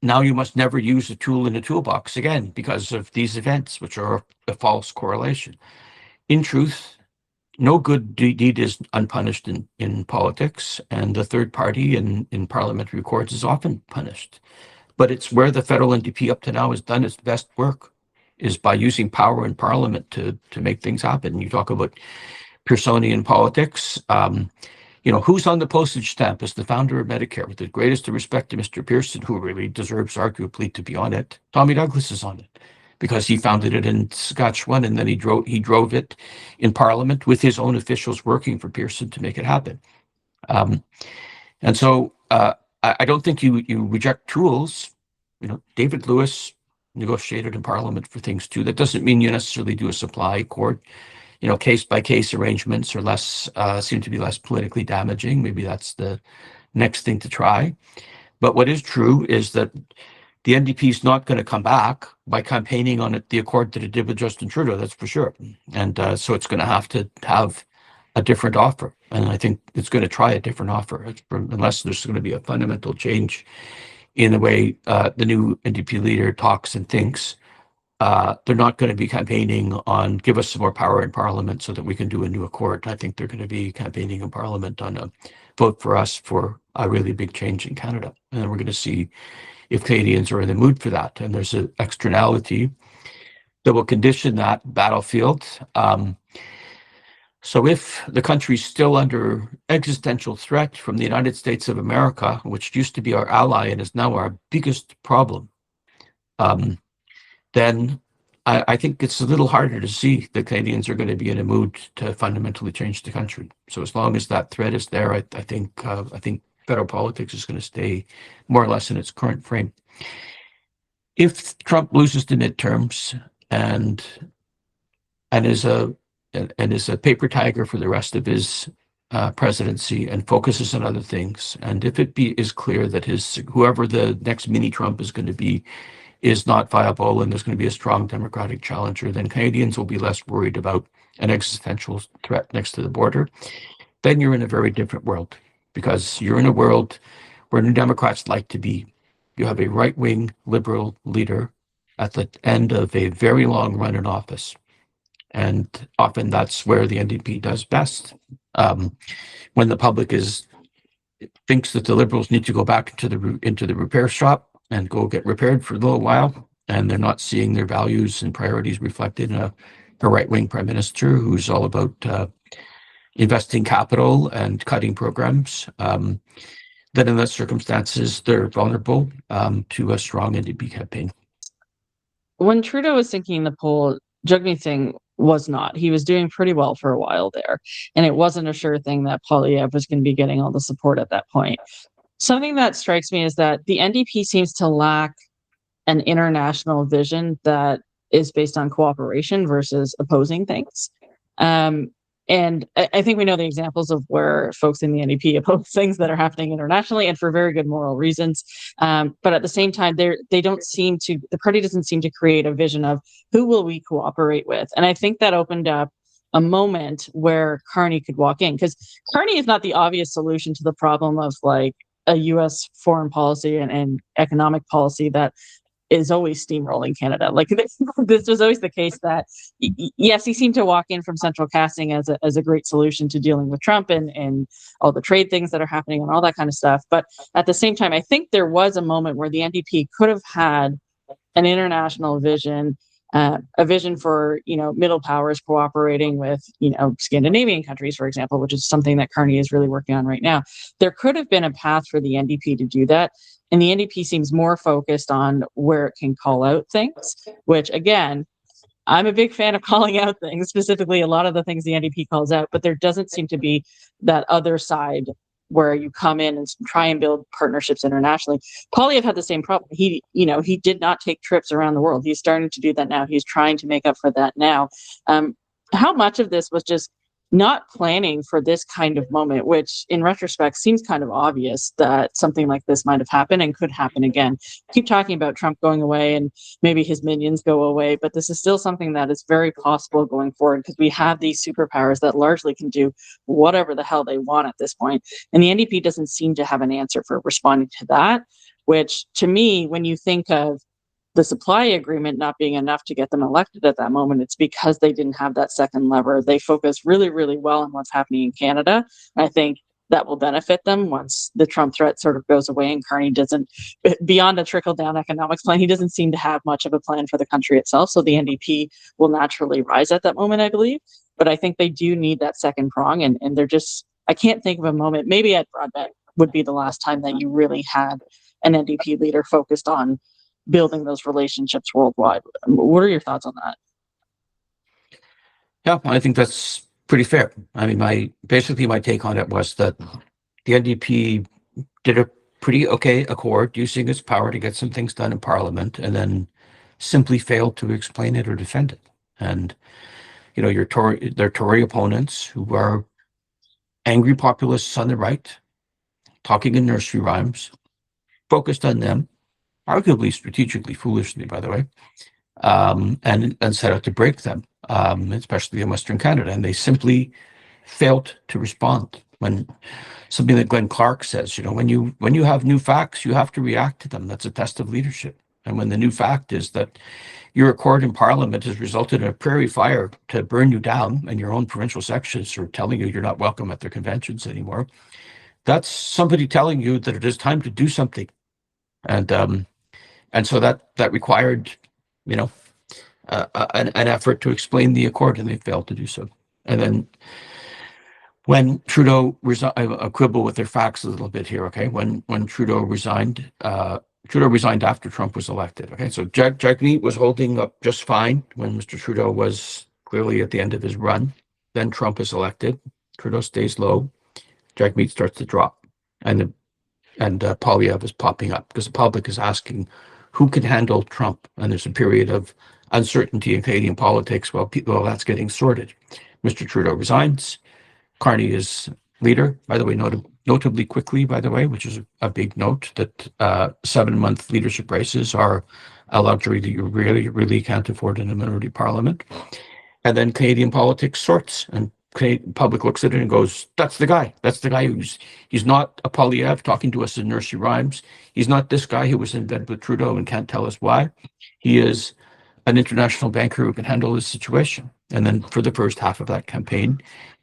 now you must never use a tool in a toolbox again because of these events, which are a false correlation. In truth, no good deed is unpunished in politics, and the third party in parliamentary courts is often punished. But it's where the federal NDP up to now has done its best work, is by using power in Parliament to make things happen. You talk about Pearsonian politics. Who's on the postage stamp as the founder of Medicare? With the greatest of respect to Mr. Pearson, who really deserves arguably to be on it, Tommy Douglas is on it, because he founded it in Saskatchewan, and then he drove it in Parliament with his own officials working for Pearson to make it happen. And so I don't think you reject tools. David Lewis negotiated in Parliament for things too. That doesn't mean you necessarily do a supply court. Case by case arrangements are seem to be less politically damaging. Maybe that's the next thing to try. But what is true is that the NDP is not going to come back by campaigning on the accord that it did with Justin Trudeau, that's for sure. And so it's going to have a different offer. And I think it's going to try a different offer, unless there's going to be a fundamental change in the way the new NDP leader talks and thinks. They're not going to be campaigning on give us some more power in Parliament so that we can do a new accord. I think they're going to be campaigning in Parliament on a vote for us for a really big change in Canada. And we're going to see if Canadians are in the mood for that. And there's an externality that will condition that battlefield. So if the country's still under existential threat from the United States of America, which used to be our ally and is now our biggest problem, then I think it's a little harder to see that Canadians are going to be in a mood to fundamentally change the country. So as long as that threat is there, I think federal politics is going to stay more or less in its current frame. If Trump loses the midterms and is a paper tiger for the rest of his presidency and focuses on other things, and if it is clear that whoever the next mini Trump is going to be is not viable and there's going to be a strong Democratic challenger, then Canadians will be less worried about an existential threat next to the border. Then you're in a very different world, because you're in a world where New Democrats like to be. You have a right-wing liberal leader at the end of a very long run in office. And often that's where the NDP does best. When the public thinks that the Liberals need to go back into the repair shop and go get repaired for a little while, and they're not seeing their values and priorities reflected in a right-wing prime minister who's all about investing capital and cutting programs, then in those circumstances, they're vulnerable to a strong NDP campaign. When Trudeau was sinking the poll, Jagmeet Singh was not. He was doing pretty well for a while there, and it wasn't a sure thing that Poilievre was going to be getting all the support at that point. Something that strikes me is that the NDP seems to lack an international vision that is based on cooperation versus opposing things. And I think we know the examples of where folks in the NDP oppose things that are happening internationally, and for very good moral reasons. But at the same time, the party doesn't seem to create a vision of who will we cooperate with. And I think that opened up a moment where Carney could walk in, because Carney is not the obvious solution to the problem of like a U.S. foreign policy and economic policy that is always steamrolling Canada. Like this was always the case that yes, he seemed to walk in from central casting as a great solution to dealing with Trump and all the trade things that are happening and all that kind of stuff. But at the same time, I think there was a moment where the NDP could have had an international vision, a vision for, middle powers cooperating with, Scandinavian countries, for example, which is something that Carney is really working on right now. There could have been a path for the NDP to do that. And the NDP seems more focused on where it can call out things, which again, I'm a big fan of calling out things, specifically a lot of the things the NDP calls out, but there doesn't seem to be that other side where you come in and try and build partnerships internationally. Poilievre had the same problem. He did not take trips around the world. He's starting to do that now. He's trying to make up for that now. How much of this was just not planning for this kind of moment, which in retrospect seems kind of obvious that something like this might have happened and could happen again. Keep talking about Trump going away and maybe his minions go away, but this is still something that is very possible going forward because we have these superpowers that largely can do whatever the hell they want at this point. And the NDP doesn't seem to have an answer for responding to that, which to me, when you think of the supply agreement not being enough to get them elected at that moment, it's because they didn't have that second lever. They focus really, really well on what's happening in Canada. And I think that will benefit them once the Trump threat sort of goes away and Carney doesn't, beyond a trickle-down economics plan, he doesn't seem to have much of a plan for the country itself. So the NDP will naturally rise at that moment, I believe. But I think they do need that second prong. And they're just, I can't think of a moment, maybe at Broadbent would be the last time that you really had an NDP leader focused on building those relationships worldwide. What are your thoughts on that? Yeah, I think that's pretty fair. I mean, my take on it was that the NDP did a pretty okay accord using its power to get some things done in Parliament, and then simply failed to explain it or defend it. And their Tory opponents, who are angry populists on the right, talking in nursery rhymes, focused on them, arguably strategically, foolishly, by the way, and set out to break them, especially in Western Canada. And they simply failed to respond. When something that Glenn Clark says, when you have new facts, you have to react to them. That's a test of leadership. And when the new fact is that your accord in Parliament has resulted in a prairie fire to burn you down, and your own provincial sections are telling you you're not welcome at their conventions anymore, that's somebody telling you that it is time to do something. And so that required, an effort to explain the accord, and they failed to do so. And then when Trudeau resigned, I quibble with their facts a little bit here. Okay, when Trudeau resigned after Trump was elected. Okay, so Jagmeet was holding up just fine when Mr. Trudeau was clearly at the end of his run. Then Trump is elected. Trudeau stays low. Jagmeet starts to drop, and Poilievre is popping up because the public is asking who can handle Trump, and there's a period of uncertainty in Canadian politics while that's getting sorted. Mr. Trudeau resigns. Carney is leader, by the way, notably quickly, by the way, which is a big note that 7-month leadership races are a luxury that you really, really can't afford in a minority parliament. And then Canadian politics sorts, and Canadian public looks at it and goes, that's the guy. That's the guy he's not a Poilievre talking to us in nursery rhymes. He's not this guy who was in bed with Trudeau and can't tell us why. He is an international banker who can handle this situation. And then for the first half of that campaign,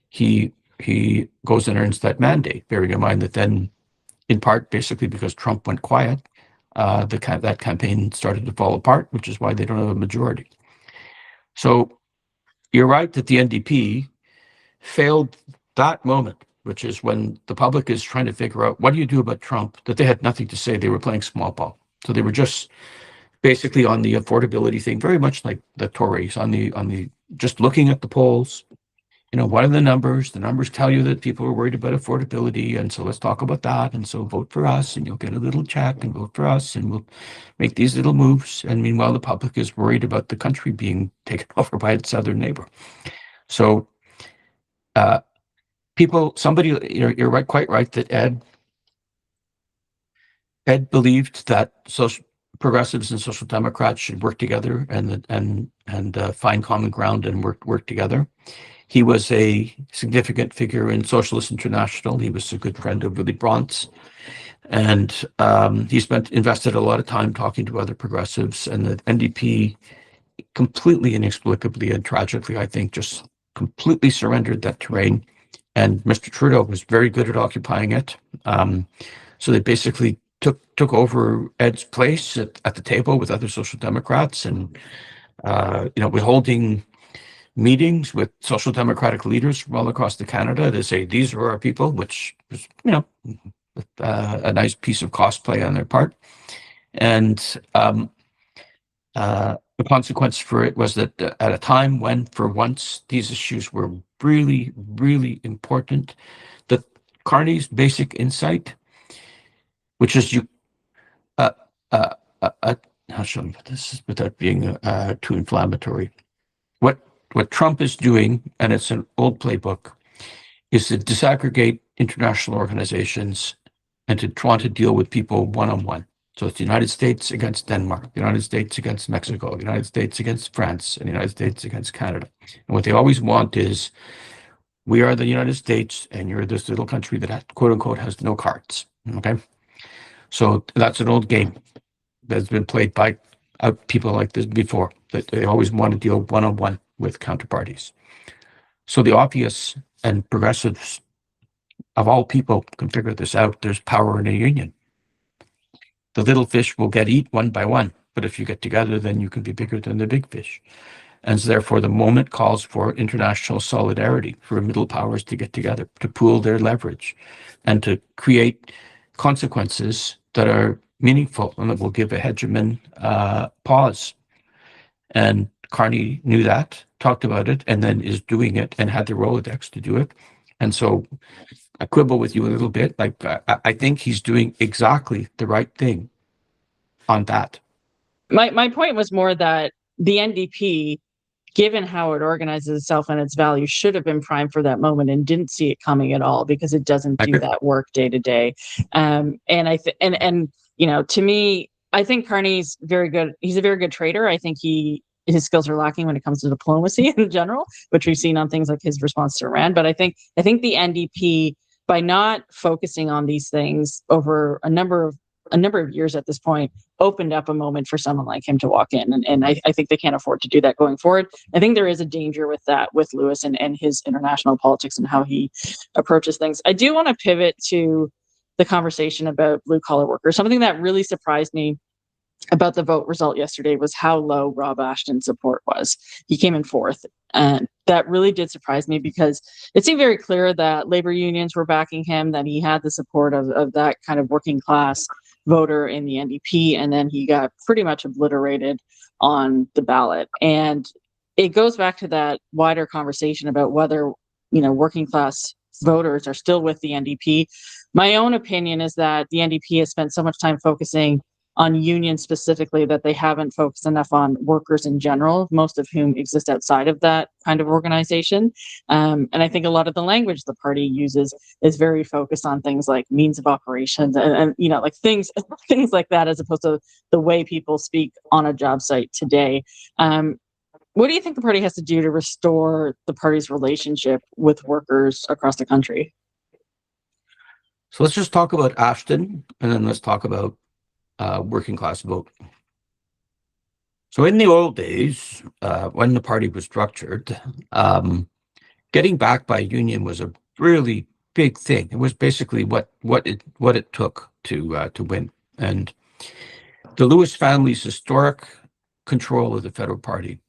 he he goes and earns that mandate, bearing in mind that then, in part, basically because Trump went quiet, that campaign started to fall apart, which is why they don't have a majority. So you're right that the NDP failed that moment, which is when the public is trying to figure out what do you do about Trump, that they had nothing to say. They were playing small ball. So they were just basically on the affordability thing, very much like the Tories, on the just looking at the polls. What are the numbers? The numbers tell you that people are worried about affordability, and so let's talk about that. And so vote for us, and you'll get a little check, and vote for us, and we'll make these little moves. And meanwhile, the public is worried about the country being taken over by its southern neighbor. So you're right, quite right that Ed believed that social progressives and social democrats should work together and find common ground and work together. He was a significant figure in Socialist International. He was a good friend of Willy Brandt's, and he invested a lot of time talking to other progressives. And the NDP completely inexplicably and tragically, I think, just completely surrendered that terrain. And Mr. Trudeau was very good at occupying it. So they basically took over Ed's place at the table with other social democrats, and we're holding meetings with social democratic leaders from all across Canada to say these are our people, which was a nice piece of cosplay on their part. And the consequence for it was that at a time when, for once, these issues were really, really important, that Carney's basic insight, which is how shall I put this without being too inflammatory? What Trump is doing, and it's an old playbook, is to disaggregate international organizations and to try to deal with people one-on-one. So it's the United States against Denmark, the United States against Mexico, the United States against France, and the United States against Canada. And what they always want is, we are the United States, and you're this little country that, quote unquote, has no cards. Okay? So that's an old game that's been played by people like this before, that they always want to deal one-on-one with counterparties. So the obvious, and progressives of all people can figure this out, there's power in a union. The little fish will get eaten one by one, but if you get together, then you can be bigger than the big fish. And so therefore, the moment calls for international solidarity, for middle powers to get together, to pool their leverage, and to create consequences that are meaningful and that will give a hegemon pause. And Carney knew that, talked about it, and then is doing it, and had the Rolodex to do it. And so I quibble with you a little bit. Like, I think he's doing exactly the right thing on that. My point was more that the NDP, given how it organizes itself and its values, should have been primed for that moment and didn't see it coming at all, because it doesn't do that work day to day. And to me, I think Carney's very good. He's a very good trader. I think his skills are lacking when it comes to diplomacy in general, which we've seen on things like his response to Iran. But I think the NDP, by not focusing on these things over a number of years at this point, opened up a moment for someone like him to walk in. And I think they can't afford to do that going forward. I think there is a danger with that, with Lewis and his international politics and how he approaches things. I do want to pivot to the conversation about blue collar workers. Something that really surprised me about the vote result yesterday was how low Rob Ashton's support was. He came in fourth, and that really did surprise me, because it seemed very clear that labor unions were backing him, that he had the support of that kind of working class voter in the NDP, and then he got pretty much obliterated on the ballot. And it goes back to that wider conversation about whether, working class voters are still with the NDP. My own opinion is that the NDP has spent so much time focusing on unions specifically that they haven't focused enough on workers in general, most of whom exist outside of that kind of organization. And I think a lot of the language the party uses is very focused on things like means of operations and like things like that, as opposed to the way people speak on a job site today. What do you think the party has to do to restore the party's relationship with workers across the country? So let's just talk about Ashton, and then let's talk about working class vote. So in the old days, when the party was structured, getting backed by a union was a really big thing. It was basically what it took to win. And the Lewis family's historic control of the federal party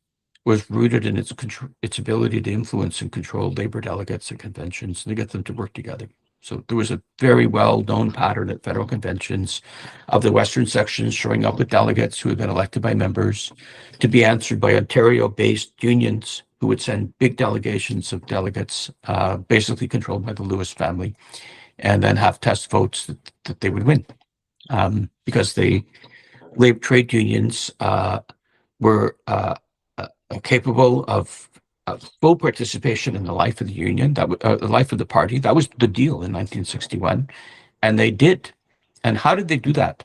was rooted in its ability to influence and control labor delegates at conventions and to get them to work together. So there was a very well-known pattern at federal conventions of the Western sections showing up with delegates who had been elected by members to be answered by Ontario-based unions who would send big delegations of delegates, basically controlled by the Lewis family, and then have test votes that they would win. Because the labor trade unions were capable of full participation in the life of the union, the life of the party. That was the deal in 1961, and they did. And how did they do that?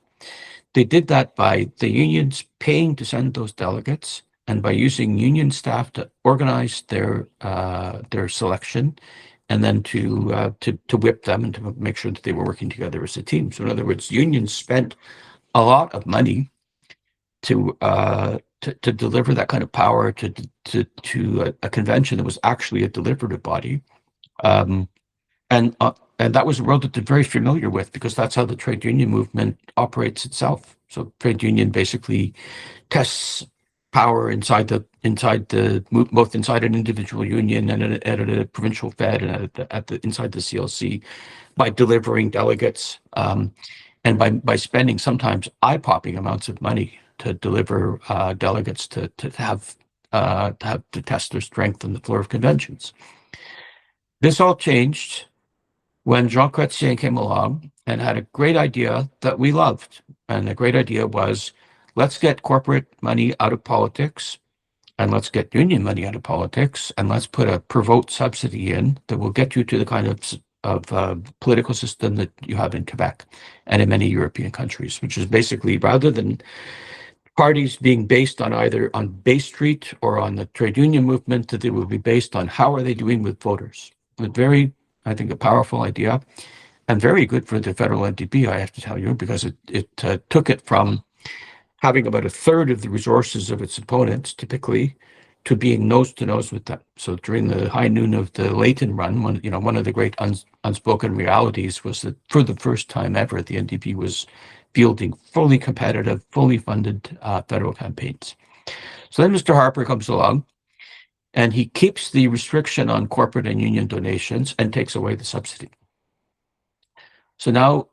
They did that by the unions paying to send those delegates, and by using union staff to organize their selection, and then to whip them and to make sure that they were working together as a team. So in other words, unions spent a lot of money to deliver that kind of power to a convention that was actually a deliberative body, and that was a world that they're very familiar with, because that's how the trade union movement operates itself. So trade union basically tests power inside both inside an individual union and at a provincial fed and inside the CLC by delivering delegates, and by spending sometimes eye-popping amounts of money to deliver delegates to test their strength on the floor of conventions. This all changed when Jean Chrétien came along and had a great idea that we loved. And the great idea was, let's get corporate money out of politics, and let's get union money out of politics, and let's put a per vote subsidy in that will get you to the kind of political system that you have in Quebec and in many European countries, which is basically, rather than parties being based on either on Bay Street or on the trade union movement, that they will be based on how are they doing with voters. I think, a powerful idea, and very good for the federal NDP, I have to tell you, because it took it from having about a third of the resources of its opponents, typically, to being nose to nose with them. So during the high noon of the Layton run, one of the great unspoken realities was that for the first time ever, the NDP was fielding fully competitive, fully funded federal campaigns. So then Mr. Harper comes along, and he keeps the restriction on corporate and union donations and takes away the subsidy. So now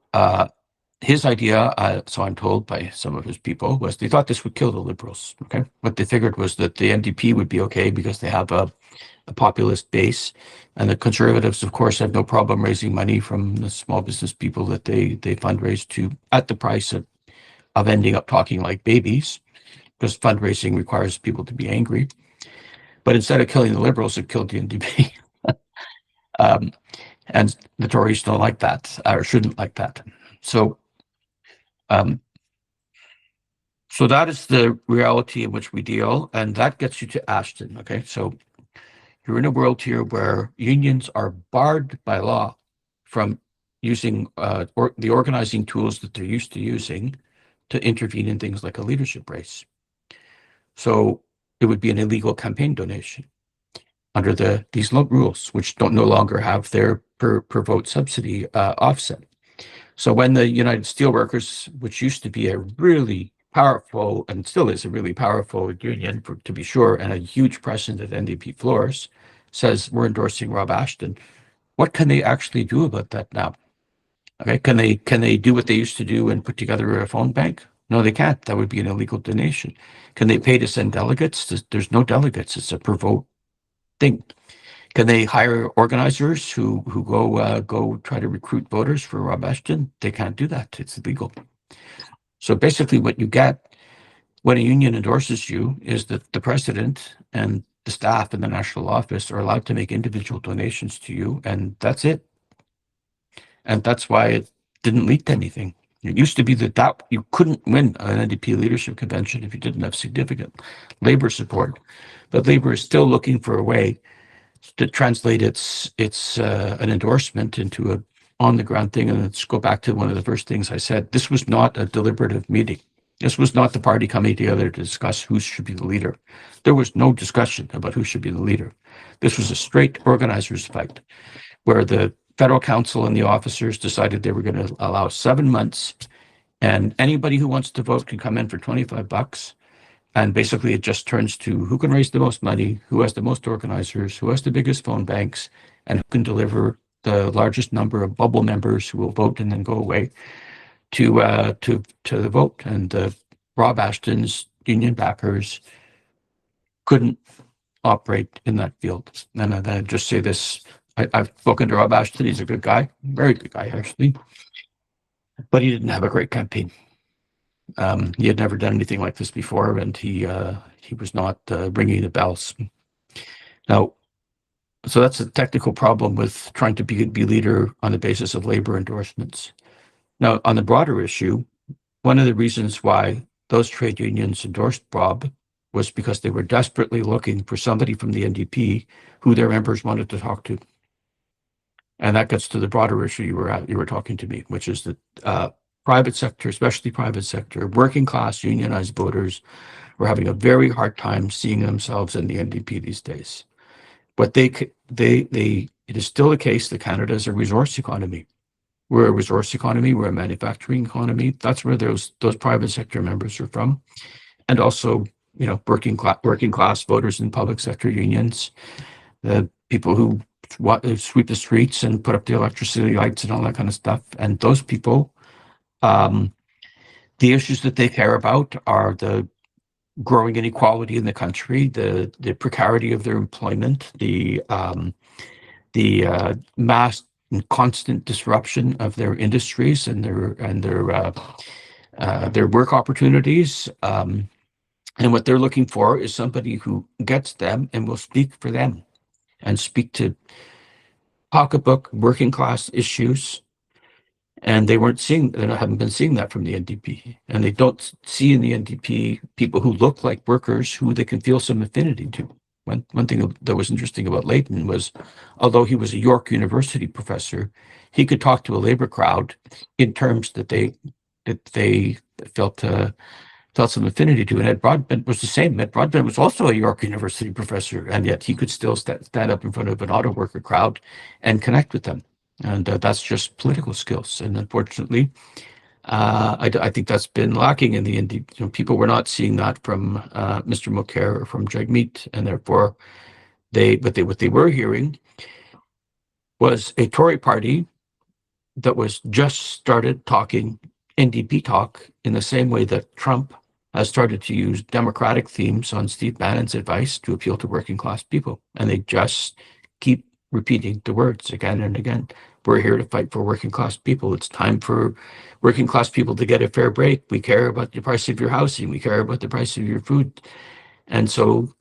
his idea, so I'm told by some of his people, was they thought this would kill the Liberals. Okay, what they figured was that the NDP would be okay because they have a populist base, and the Conservatives, of course, have no problem raising money from the small business people that they fundraise to at the price of ending up talking like babies, because fundraising requires people to be angry. But instead of killing the Liberals, it killed the NDP. And the Tories don't like that, or shouldn't like that. So that is the reality in which we deal, and that gets you to Ashton. Okay, so you're in a world here where unions are barred by law from using the organizing tools that they're used to using to intervene in things like a leadership race. So it would be an illegal campaign donation under these rules, which no longer have their per vote subsidy offset. So when the United Steelworkers, which used to be a really powerful, and still is a really powerful union, to be sure, and a huge presence at NDP floors, says we're endorsing Rob Ashton, what can they actually do about that now? Okay, can they do what they used to do and put together a phone bank? No, they can't. That would be an illegal donation. Can they pay to send delegates? There's no delegates. It's a per vote thing. Can they hire organizers who go try to recruit voters for Rob Ashton? They can't do that. It's illegal. So basically what you get when a union endorses you is that the president and the staff in the national office are allowed to make individual donations to you, and that's it. And that's why it didn't lead to anything. It used to be that you couldn't win an NDP Leadership Convention if you didn't have significant labor support. But labor is still looking for a way to translate its an endorsement into a on-the-ground thing. And let's go back to one of the first things I said. This was not a deliberative meeting. This was not the party coming together to discuss who should be the leader. There was no discussion about who should be the leader. This was a straight organizers' fight, where the federal council and the officers decided they were going to allow 7 months, and anybody who wants to vote can come in for $25. And basically it just turns to who can raise the most money, who has the most organizers, who has the biggest phone banks, and who can deliver the largest number of bubble members who will vote and then go away to the vote. And Rob Ashton's union backers couldn't operate in that field. And I just say this, I've spoken to Rob Ashton. He's a good guy, very good guy, actually. But he didn't have a great campaign. He had never done anything like this before, and he was not ringing the bells. Now, so that's a technical problem with trying to be leader on the basis of labor endorsements. Now, on the broader issue, one of the reasons why those trade unions endorsed Rob was because they were desperately looking for somebody from the NDP who their members wanted to talk to. And that gets to the broader issue you were talking to me, which is that private sector, especially private sector, working class unionized voters were having a very hard time seeing themselves in the NDP these days. But it is still the case that Canada is a resource economy. We're a resource economy. We're a manufacturing economy. That's where those private sector members are from, and also working class voters in public sector unions, the people who sweep the streets and put up the electricity lights and all that kind of stuff. And those people, the issues that they care about are the growing inequality in the country, the precarity of their employment, the mass and constant disruption of their industries and their work opportunities. And what they're looking for is somebody who gets them and will speak for them and speak to pocketbook working class issues. And they haven't been seeing that from the NDP. And they don't see in the NDP people who look like workers who they can feel some affinity to. One thing that was interesting about Layton was, although he was a York University professor, he could talk to a labor crowd in terms that they felt some affinity to. And Ed Broadbent was the same. Ed Broadbent was also a York University professor, and yet he could still stand up in front of an auto worker crowd and connect with them. And that's just political skills. And unfortunately, I think that's been lacking in the NDP. People were not seeing that from Mr. Mulcair or from Jagmeet, and therefore what they were hearing was a Tory party that was just started talking NDP talk in the same way that Trump has started to use Democratic themes on Steve Bannon's advice to appeal to working class people. And they just keep repeating the words again and again. We're here to fight for working class people. It's time for working class people to get a fair break. We care about the price of your housing. We care about the price of your food. And so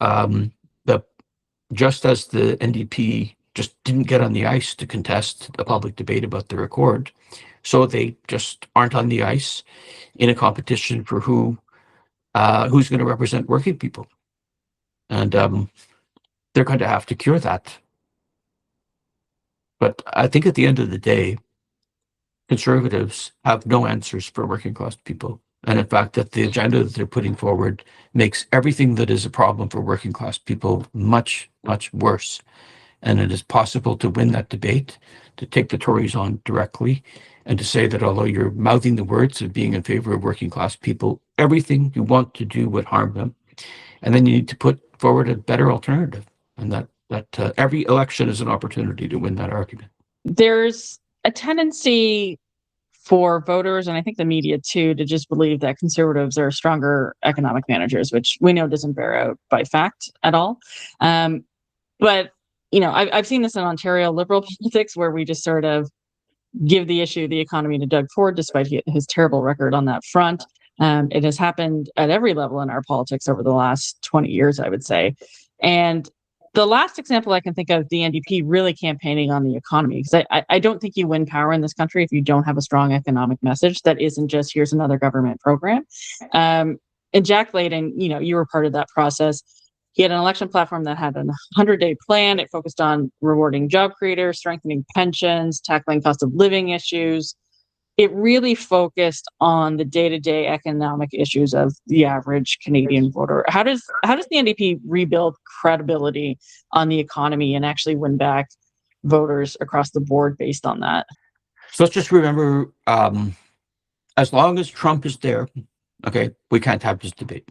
just as the NDP just didn't get on the ice to contest a public debate about their accord, so they just aren't on the ice in a competition for who's going to represent working people. And they're going to have to cure that. But I think at the end of the day, Conservatives have no answers for working class people. And in fact, that the agenda that they're putting forward makes everything that is a problem for working class people much, much worse. And it is possible to win that debate, to take the Tories on directly, and to say that although you're mouthing the words of being in favor of working class people, everything you want to do would harm them. And then you need to put forward a better alternative. And that every election is an opportunity to win that argument. There's a tendency for voters, and I think the media too, to just believe that Conservatives are stronger economic managers, which we know doesn't bear out by fact at all. But I've seen this in Ontario Liberal politics, where we just sort of give the issue of the economy to Doug Ford, despite his terrible record on that front. It has happened at every level in our politics over the last 20 years, I would say. And the last example I can think of, the NDP really campaigning on the economy, because I don't think you win power in this country if you don't have a strong economic message that isn't just here's another government program. And Jack Layton, you were part of that process. He had an election platform that had a 100-day plan. It focused on rewarding job creators, strengthening pensions, tackling cost of living issues. It really focused on the day-to-day economic issues of the average Canadian voter. How does the NDP rebuild credibility on the economy and actually win back voters across the board based on that. So let's just remember, as long as Trump is there, okay, we can't have this debate.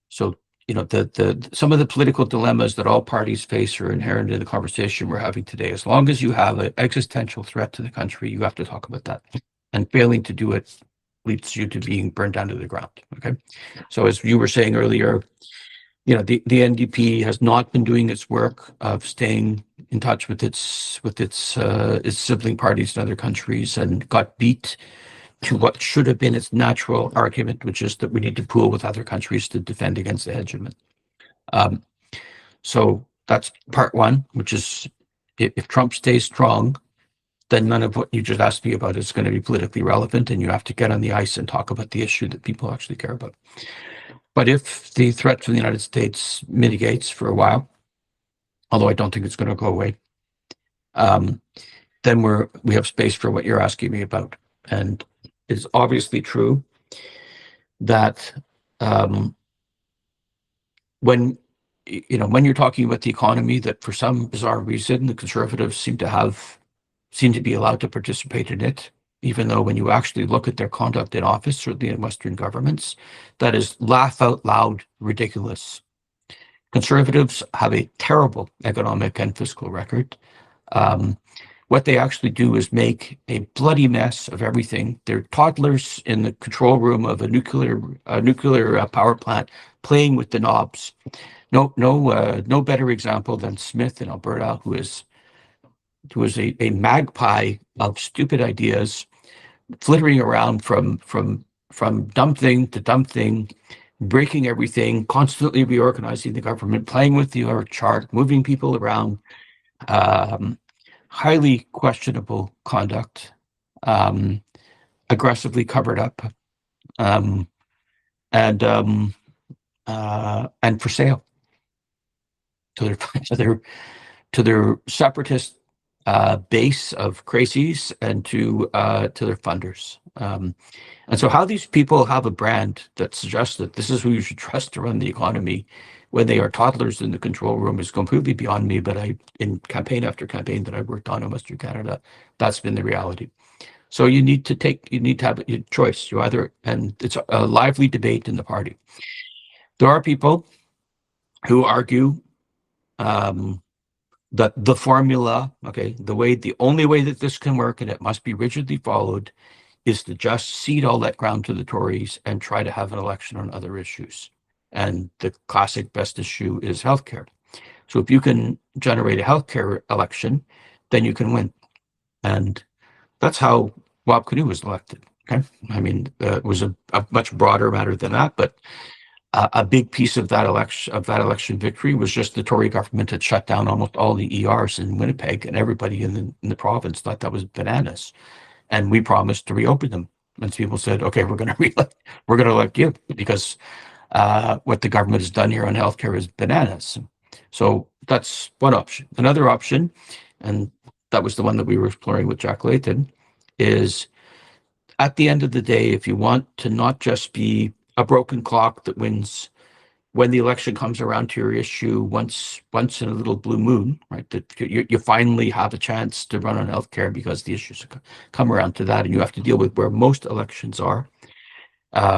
So, the some of the political dilemmas that all parties face are inherent in the conversation we're having today. As long as you have an existential threat to the country, you have to talk about that. And failing to do it leads you to being burned down to the ground. Okay. So as you were saying earlier, the NDP has not been doing its work of staying in touch with its sibling parties in other countries, and got beat to what should have been its natural argument, which is that we need to pool with other countries to defend against the hegemon. So that's part one, which is if Trump stays strong, then none of what you just asked me about is going to be politically relevant, and you have to get on the ice and talk about the issue that people actually care about. But if the threat from the United States mitigates for a while, although I don't think it's going to go away, then we have space for what you're asking me about. And it's obviously true that when you're talking about the economy, that for some bizarre reason the Conservatives seem to be allowed to participate in it, even though when you actually look at their conduct in office, certainly in Western governments, that is laugh out loud ridiculous. Conservatives have a terrible economic and fiscal record. What they actually do is make a bloody mess of everything. They're toddlers in the control room of a nuclear power plant, playing with the knobs. No better example than Smith in Alberta, who is a magpie of stupid ideas, flittering around from dumb thing to dumb thing, breaking everything, constantly reorganizing the government, playing with the org chart, moving people around. Highly questionable conduct, aggressively covered up, and for sale to their separatist base of crazies, and to their funders. And so how these people have a brand that suggests that this is who you should trust to run the economy when they are toddlers in the control room is completely beyond me. But in campaign after campaign that I've worked on in Western Canada, that's been the reality. So you need to have a choice. And it's a lively debate in the party. There are people who argue that the formula, the only way that this can work, and it must be rigidly followed, is to just cede all that ground to the Tories and try to have an election on other issues. And the classic best issue is healthcare. So if you can generate a healthcare election, then you can win. And that's how Bob Kinew was elected. Okay, I mean, it was a much broader matter than that, but a big piece of that election victory was just the Tory government had shut down almost all the ERs in Winnipeg, and everybody in the province thought that was bananas. And we promised to reopen them. And people said, "Okay, we're going to elect you because what the government has done here on healthcare is bananas." So that's one option. Another option, and that was the one that we were exploring with Jack Layton, is at the end of the day, if you want to not just be a broken clock that wins when the election comes around to your issue once in a little blue moon, right? That you finally have a chance to run on healthcare because the issues come around to that, and you have to deal with where most elections are,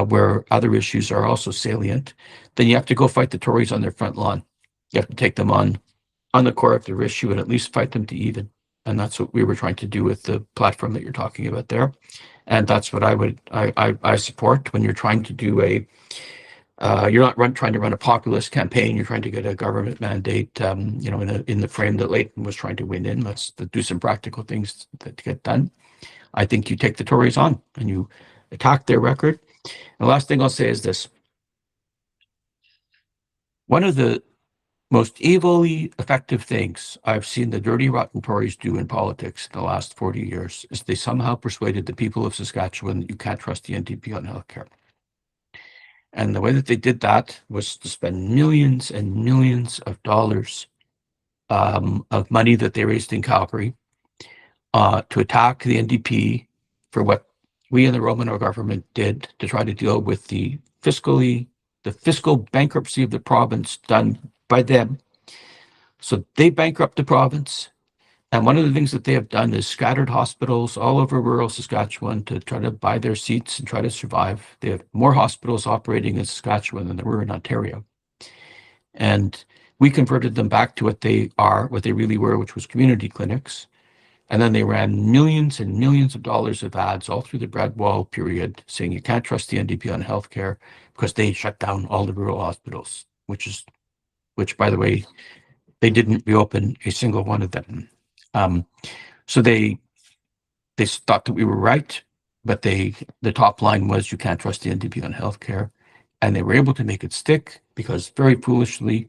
where other issues are also salient. Then you have to go fight the Tories on their front lawn. You have to take them on the core of their issue and at least fight them to even. And that's what we were trying to do with the platform that you're talking about there. And that's what I support when you're trying to do you're not trying to run a populist campaign. You're trying to get a government mandate, in the frame that Layton was trying to win in. Let's do some practical things to get done. I think you take the Tories on and you attack their record. And the last thing I'll say is this. One of the most evilly effective things I've seen the dirty, rotten Tories do in politics in the last 40 years is they somehow persuaded the people of Saskatchewan that you can't trust the NDP on healthcare. And the way that they did that was to spend millions and millions of dollars of money that they raised in Calgary to attack the NDP for what we in the Romano government did to try to deal with the fiscal bankruptcy of the province done by them. So they bankrupt the province. And one of the things that they have done is scattered hospitals all over rural Saskatchewan to try to buy their seats and try to survive. They have more hospitals operating in Saskatchewan than there were in Ontario. And we converted them back to what they really were, which was community clinics. And then they ran millions and millions of dollars of ads all through the Brad Wall period saying you can't trust the NDP on healthcare because they shut down all the rural hospitals, which, by the way, they didn't reopen a single one of them. So they thought that we were right, but the top line was you can't trust the NDP on healthcare, and they were able to make it stick because very foolishly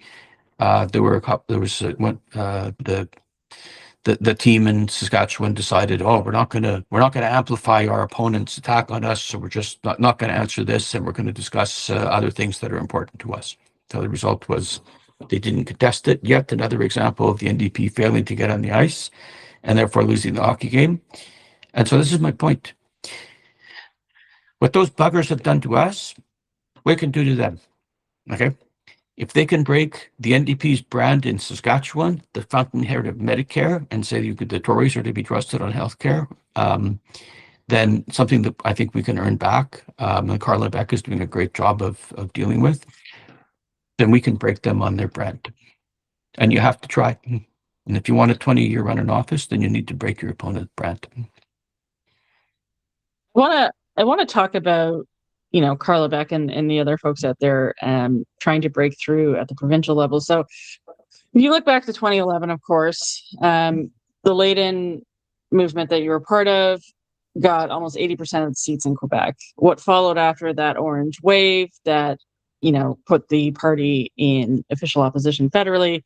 the team in Saskatchewan decided, we're not going to amplify our opponent's attack on us, so we're just not going to answer this, and we're going to discuss other things that are important to us. So the result was they didn't contest it. Yet another example of the NDP failing to get on the ice and therefore losing the hockey game. And so this is my point. What those buggers have done to us, we can do to them. Okay? If they can break the NDP's brand in Saskatchewan, the fountainhead of Medicare, and say the Tories are to be trusted on healthcare, then something that I think we can earn back, and Carla Beck is doing a great job of dealing with, then we can break them on their brand. And you have to try. And if you want a 20-year run in office, then you need to break your opponent's brand. I want to talk about, Carla Beck and the other folks out there trying to break through at the provincial level. So if you look back to 2011, of course, the Layton movement that you were part of got almost 80% of the seats in Quebec. What followed after that orange wave that, put the party in official opposition federally,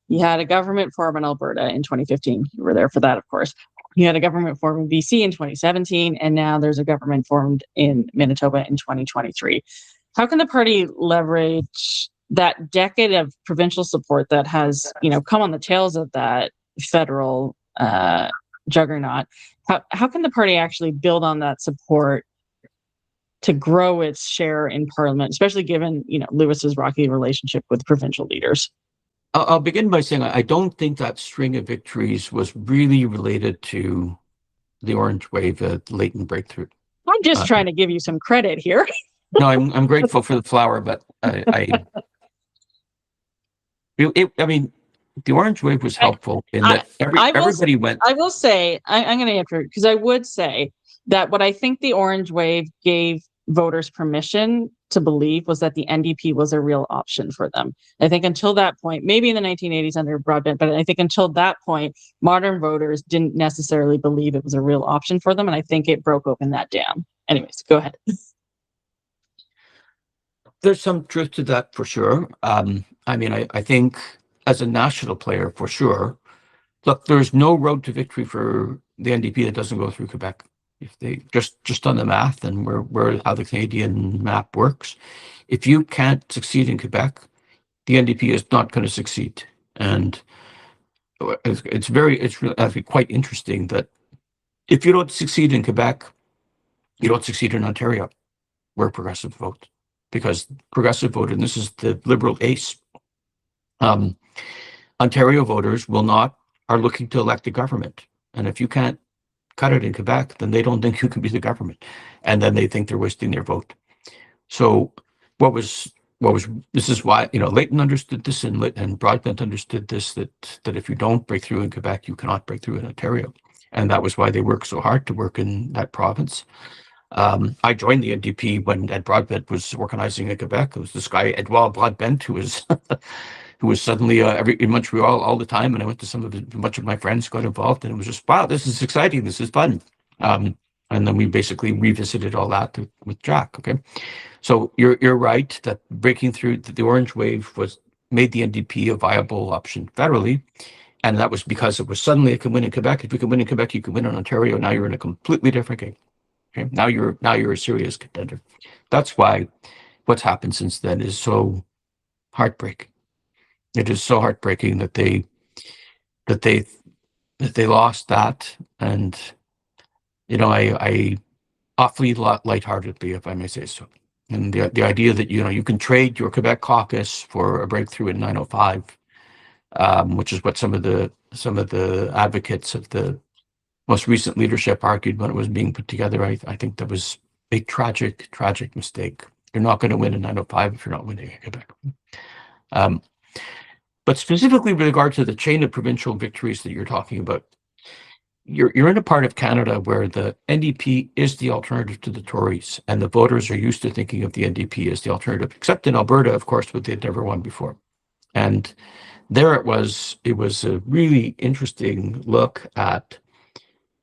you had a government form in Alberta in 2015. You were there for that, of course. You had a government formed in BC in 2017, and now there's a government formed in Manitoba in 2023. How can the party leverage that decade of provincial support that has, come on the tails of that federal juggernaut? How can the party actually build on that support to grow its share in Parliament, especially given, Lewis's rocky relationship with provincial leaders? I'll begin by saying I don't think that string of victories was really related to the orange wave at Layton breakthrough. I'm just trying to give you some credit here. No, I'm grateful for the flower, but I mean, the orange wave was helpful in that everybody went. I will say, I'm going to answer because I would say that what I think the orange wave gave voters permission to believe was that the NDP was a real option for them. I think until that point, maybe in the 1980s under Broadbent, but I think until that point, modern voters didn't necessarily believe it was a real option for them. And I think it broke open that dam. Anyways, go ahead. There's some truth to that for sure. I think as a national player, for sure, look, there's no road to victory for the NDP that doesn't go through Quebec. If they just on the math and where how the Canadian map works, if you can't succeed in Quebec, the NDP is not going to succeed. And it's really actually quite interesting that if you don't succeed in Quebec, you don't succeed in Ontario, where progressive vote, because progressive vote, and this is the Liberal ace, Ontario voters are looking to elect a government, and if you can't cut it in Quebec, then they don't think you can be the government, and then they think they're wasting their vote. So this is why Layton understood this and Broadbent understood this, that if you don't break through in Quebec, you cannot break through in Ontario, and that was why they worked so hard to work in that province. I joined the NDP when Ed Broadbent was organizing in Quebec. It was this guy Edouard Broadbent who was suddenly in Montreal all the time, and I went to a bunch of my friends got involved, and it was just, wow, this is exciting, this is fun. And then we basically revisited all that with Jack. Okay, so you're right that breaking through the orange wave made the NDP a viable option federally, and that was because it was suddenly it can win in Quebec. If you can win in Quebec, you can win in Ontario. Now you're in a completely different game. Okay, now you're a serious contender. That's why what's happened since then is so heartbreaking. It is so heartbreaking that they lost that, and I awfully lightheartedly, if I may say so. And the idea that you can trade your Quebec caucus for a breakthrough in 905, which is what some of the advocates of the most recent leadership argued when it was being put together. I think that was a tragic mistake. You're not going to win in 905 if you're not winning in Quebec. But specifically with regard to the chain of provincial victories that you're talking about, you're in a part of Canada where the NDP is the alternative to the Tories, and the voters are used to thinking of the NDP as the alternative, except in Alberta, of course, but they'd never won before. And there it was a really interesting look at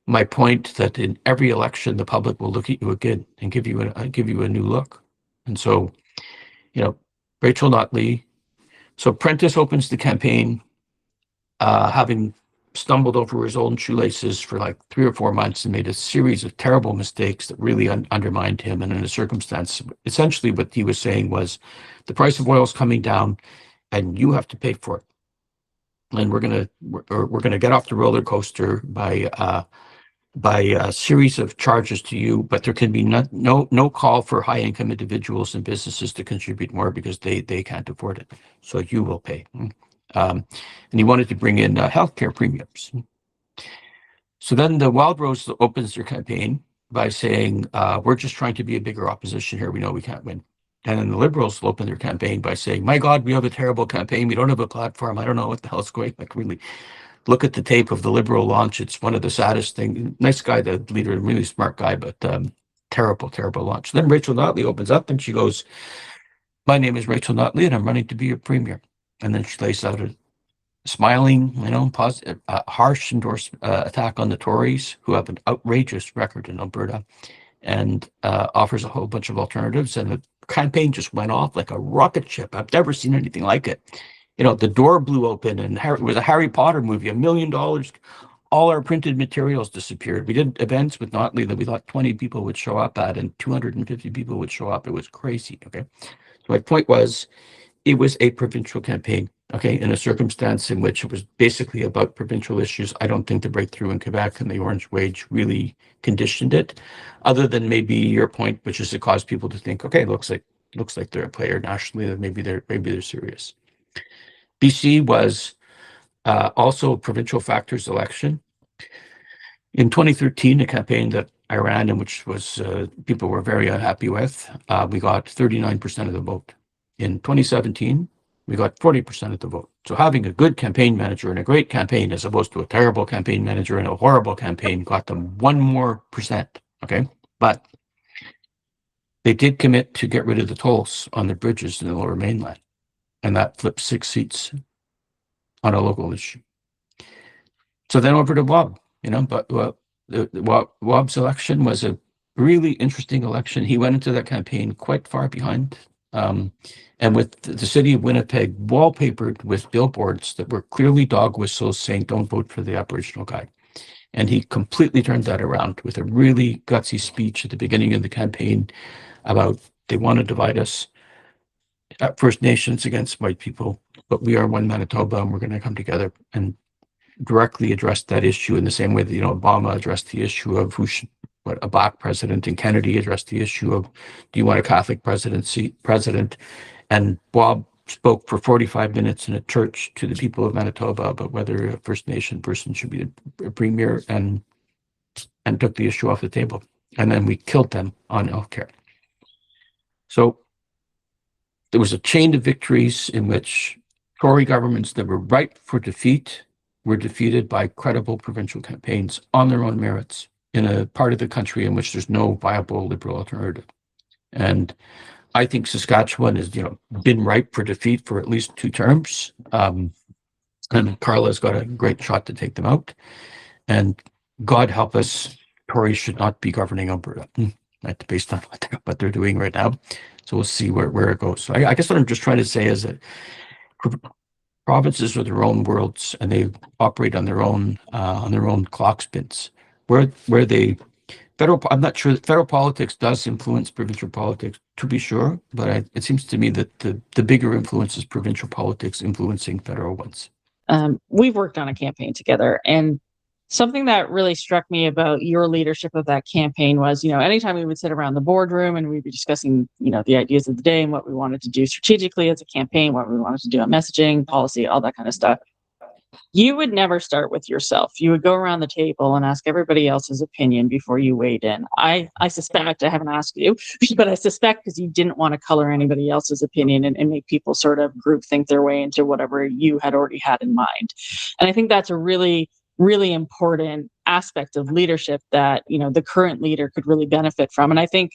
my point that in every election, the public will look at you again and give you a new look. And so, Rachel Notley. So Prentice opens the campaign, having stumbled over his own shoelaces for like 3 or 4 months and made a series of terrible mistakes that really undermined him. And in a circumstance, essentially what he was saying was, the price of oil is coming down, and you have to pay for it. And we're gonna get off the roller coaster by a series of charges to you, but there can be no call for high income individuals and businesses to contribute more because they can't afford it. So you will pay. And he wanted to bring in healthcare premiums. So then the Wild Rose opens their campaign by saying, we're just trying to be a bigger opposition here. We know we can't win. And then the Liberals open their campaign by saying, my God, we have a terrible campaign. We don't have a platform. I don't know what the hell's going on. Like, really, look at the tape of the Liberal launch. It's one of the saddest things. Nice guy, the leader, really smart guy, but terrible launch. Then Rachel Notley opens up and she goes, my name is Rachel Notley and I'm running to be your premier. And then she lays out a smiling, positive, harsh attack on the Tories, who have an outrageous record in Alberta, and offers a whole bunch of alternatives. And the campaign just went off like a rocket ship. I've never seen anything like it. The door blew open, and it was a Harry Potter movie, $1 million. All our printed materials disappeared. We did events with Notley that we thought 20 people would show up at, and 250 people would show up. It was crazy. Okay. So my point was, it was a provincial campaign, okay, in a circumstance in which it was basically about provincial issues. I don't think the breakthrough in Quebec and the orange wage really conditioned it, other than maybe your point, which is to cause people to think, okay, looks like they're a player nationally, that maybe they're serious. BC was also a provincial factors election. In 2013, a campaign that I ran, and which was people were very unhappy with, we got 39% of the vote. In 2017, we got 40% of the vote. So having a good campaign manager and a great campaign, as opposed to a terrible campaign manager and a horrible campaign, got them 1% more. Okay, but they did commit to get rid of the tolls on the bridges in the Lower Mainland, and that flipped 6 seats on a local issue. So then over to Bob, but Bob's election was a really interesting election. He went into that campaign quite far behind. And with the city of Winnipeg wallpapered with billboards that were clearly dog whistles saying, don't vote for the Aboriginal guy. And he completely turned that around with a really gutsy speech at the beginning of the campaign about they want to divide us, First Nations against white people, but we are one Manitoba and we're going to come together, and directly addressed that issue in the same way that, Obama addressed the issue of a black president, and Kennedy addressed the issue of, do you want a Catholic president? And Bob spoke for 45 minutes in a church to the people of Manitoba about whether a First Nation person should be the premier, and took the issue off the table. And then we killed them on healthcare. So there was a chain of victories in which Tory governments that were ripe for defeat were defeated by credible provincial campaigns on their own merits in a part of the country in which there's no viable Liberal alternative. And I think Saskatchewan has, been ripe for defeat for at least 2 terms. And Carla's got a great shot to take them out. And God help us, Tories should not be governing Alberta, based on what they're doing right now. So we'll see where it goes. So I guess what I'm just trying to say is that provinces are their own worlds, and they operate on their own clock spins. I'm not sure that federal politics does influence provincial politics, to be sure, but it seems to me that the bigger influence is provincial politics influencing federal ones. We've worked on a campaign together, and something that really struck me about your leadership of that campaign was, anytime we would sit around the boardroom and we'd be discussing, the ideas of the day and what we wanted to do strategically as a campaign, what we wanted to do on messaging, policy, all that kind of stuff. You would never start with yourself. You would go around the table and ask everybody else's opinion before you weighed in. I suspect, I haven't asked you, but I suspect because you didn't want to color anybody else's opinion and make people sort of group think their way into whatever you had already had in mind. And I think that's a really, really important aspect of leadership that, you know, the current leader could really benefit from. And I think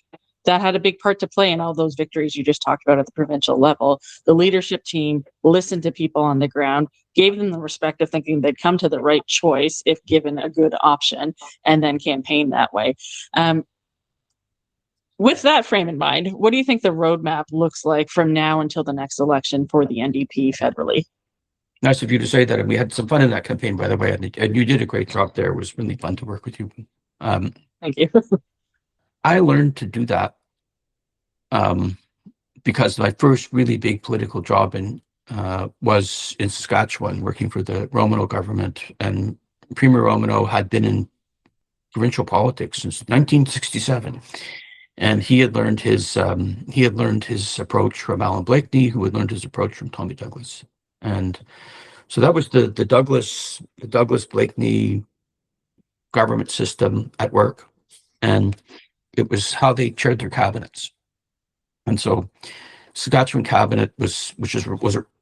that had a big part to play in all those victories you just talked about at the provincial level. The leadership team listened to people on the ground, gave them the respect of thinking they'd come to the right choice if given a good option, and then campaign that way. With that frame in mind, what do you think the roadmap looks like from now until the next election for the NDP federally? Nice of you to say that. And we had some fun in that campaign, by the way. And you did a great job there. It was really fun to work with you. Thank you. I learned to do that because my first really big political job was in Saskatchewan, working for the Romano government. And Premier Romano had been in provincial politics since 1967. And he had learned his approach from Alan Blakeney, who had learned his approach from Tommy Douglas. And so that was the Douglas Blakeney government system at work. And it was how they chaired their cabinets. And so Saskatchewan cabinet was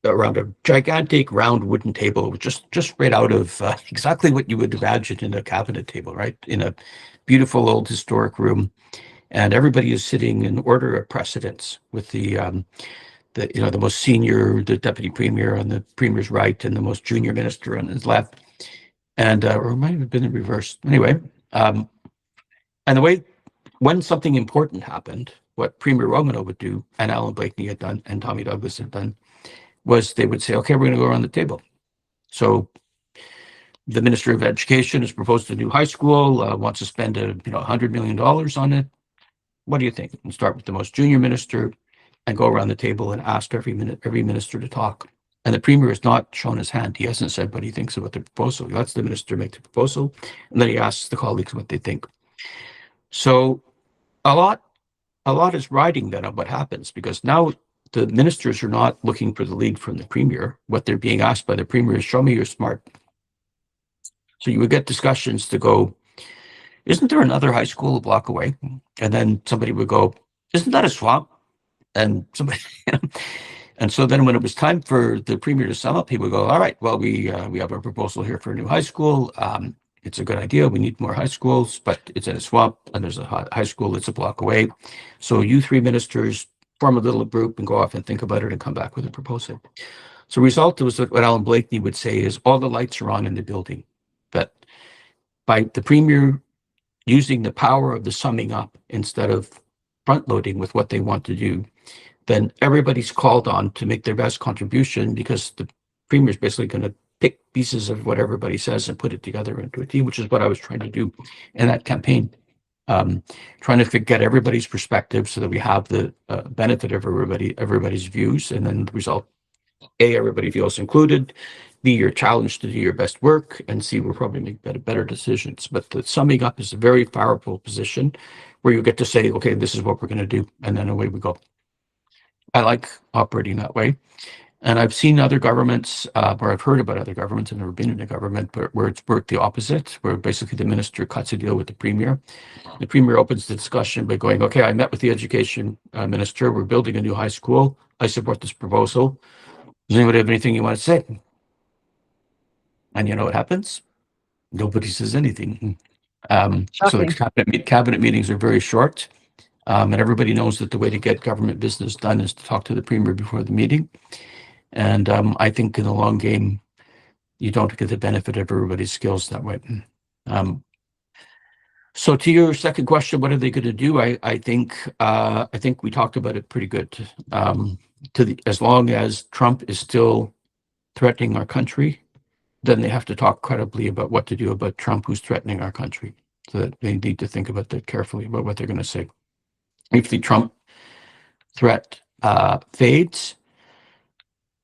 around a gigantic round wooden table, just right out of exactly what you would imagine in a cabinet table, right? In a beautiful old historic room. And everybody is sitting in order of precedence with the most senior, the deputy premier on the premier's right, and the most junior minister on his left. And or it might have been in reverse. Anyway, and the way when something important happened, what Premier Romano would do, and Alan Blakeney had done, and Tommy Douglas had done, was they would say, okay, we're going to go around the table. So the Minister of Education has proposed a new high school, wants to spend $100 million on it. What do you think? And start with the most junior minister and go around the table and ask every minister to talk. And the Premier has not shown his hand. He hasn't said what he thinks about the proposal. He lets the minister make the proposal, and then he asks the colleagues what they think. So a lot is riding then on what happens, because now the ministers are not looking for the lead from the Premier. What they're being asked by the Premier is, show me you're smart. So you would get discussions to go, isn't there another high school a block away? And then somebody would go, isn't that a swamp? And somebody, and so then when it was time for the Premier to sum up, he would go, all right, well, we have a proposal here for a new high school. It's a good idea. We need more high schools, but it's in a swamp, and there's a high school that's a block away. So you three ministers form a little group and go off and think about it and come back with a proposal. So the result was what Alan Blakeney would say is all the lights are on in the building. But by the Premier using the power of the summing up instead of front loading with what they want to do, then everybody's called on to make their best contribution, because the Premier is basically going to pick pieces of what everybody says and put it together into a team, which is what I was trying to do in that campaign. Trying to get everybody's perspective so that we have the benefit of everybody's views, and then the result, A, everybody feels included, B, you're challenged to do your best work, and C, we'll probably make better decisions. But the summing up is a very powerful position where you get to say, okay, this is what we're going to do, and then away we go. I like operating that way. And I've seen other governments, or I've heard about other governments, I've never been in a government, but where it's worked the opposite, where basically the minister cuts a deal with the Premier. The Premier opens the discussion by going, okay, I met with the education minister, we're building a new high school, I support this proposal. Does anybody have anything you want to say? And you know what happens? Nobody says anything. So the cabinet meetings are very short, and everybody knows that the way to get government business done is to talk to the Premier before the meeting. And I think in the long game, you don't get the benefit of everybody's skills that way. So to your second question, what are they going to do? I think we talked about it pretty good. As long as Trump is still threatening our country, then they have to talk credibly about what to do about Trump, who's threatening our country. So that they need to think about that carefully about what they're going to say. If the Trump threat fades,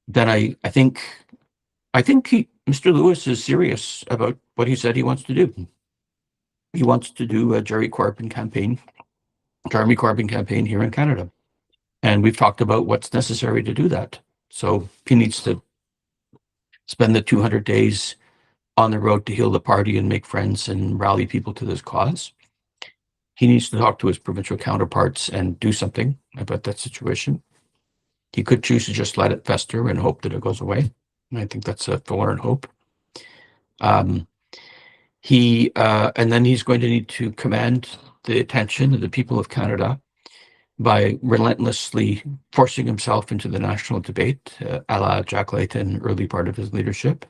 then I think Mr. Lewis is serious about what he said he wants to do. He wants to do a Jeremy Corbyn campaign here in Canada. And we've talked about what's necessary to do that. So he needs to spend the 200 days on the road to heal the party and make friends and rally people to this cause. He needs to talk to his provincial counterparts and do something about that situation. He could choose to just let it fester and hope that it goes away. And I think that's a forlorn hope. And then he's going to need to command the attention of the people of Canada by relentlessly forcing himself into the national debate, a la Jack Layton, early part of his leadership.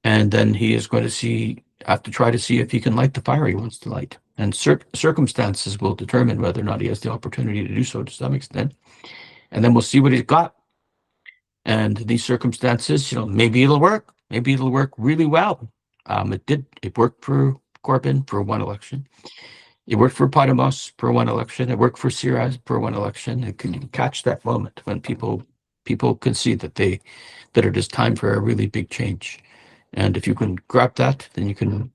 And then he is going to have to try to see if he can light the fire he wants to light. And circumstances will determine whether or not he has the opportunity to do so to some extent. And then we'll see what he's got. And these circumstances, maybe it'll work. Maybe it'll work really well. It worked for Corbyn for one election. It worked for Podemos for one election. It worked for Sierra for one election. It can catch that moment when people can see that it is time for a really big change. And if you can grab that, then you can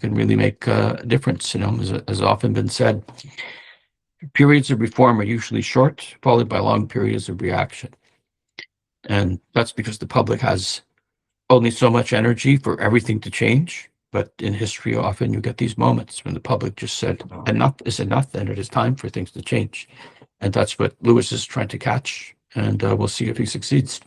really make a difference. As often been said, periods of reform are usually short, followed by long periods of reaction. And that's because the public has only so much energy for everything to change. But in history, often you get these moments when the public just said, enough is enough, and it is time for things to change. And that's what Lewis is trying to catch. And we'll see if he succeeds.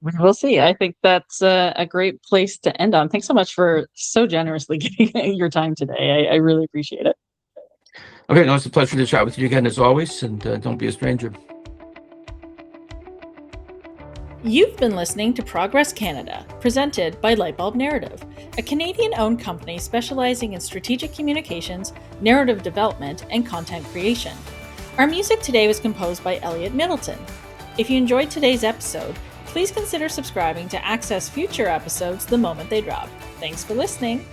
We'll see. I think that's a great place to end on. Thanks so much for so generously giving your time today. I really appreciate it. Okay, no, it's a pleasure to chat with you again as always, and don't be a stranger. You've been listening to Progress Canada, presented by Lightbulb Narrative, a Canadian-owned company specializing in strategic communications, narrative development, and content creation. Our music today was composed by Elliot Middleton. If you enjoyed today's episode, please consider subscribing to access future episodes the moment they drop. Thanks for listening.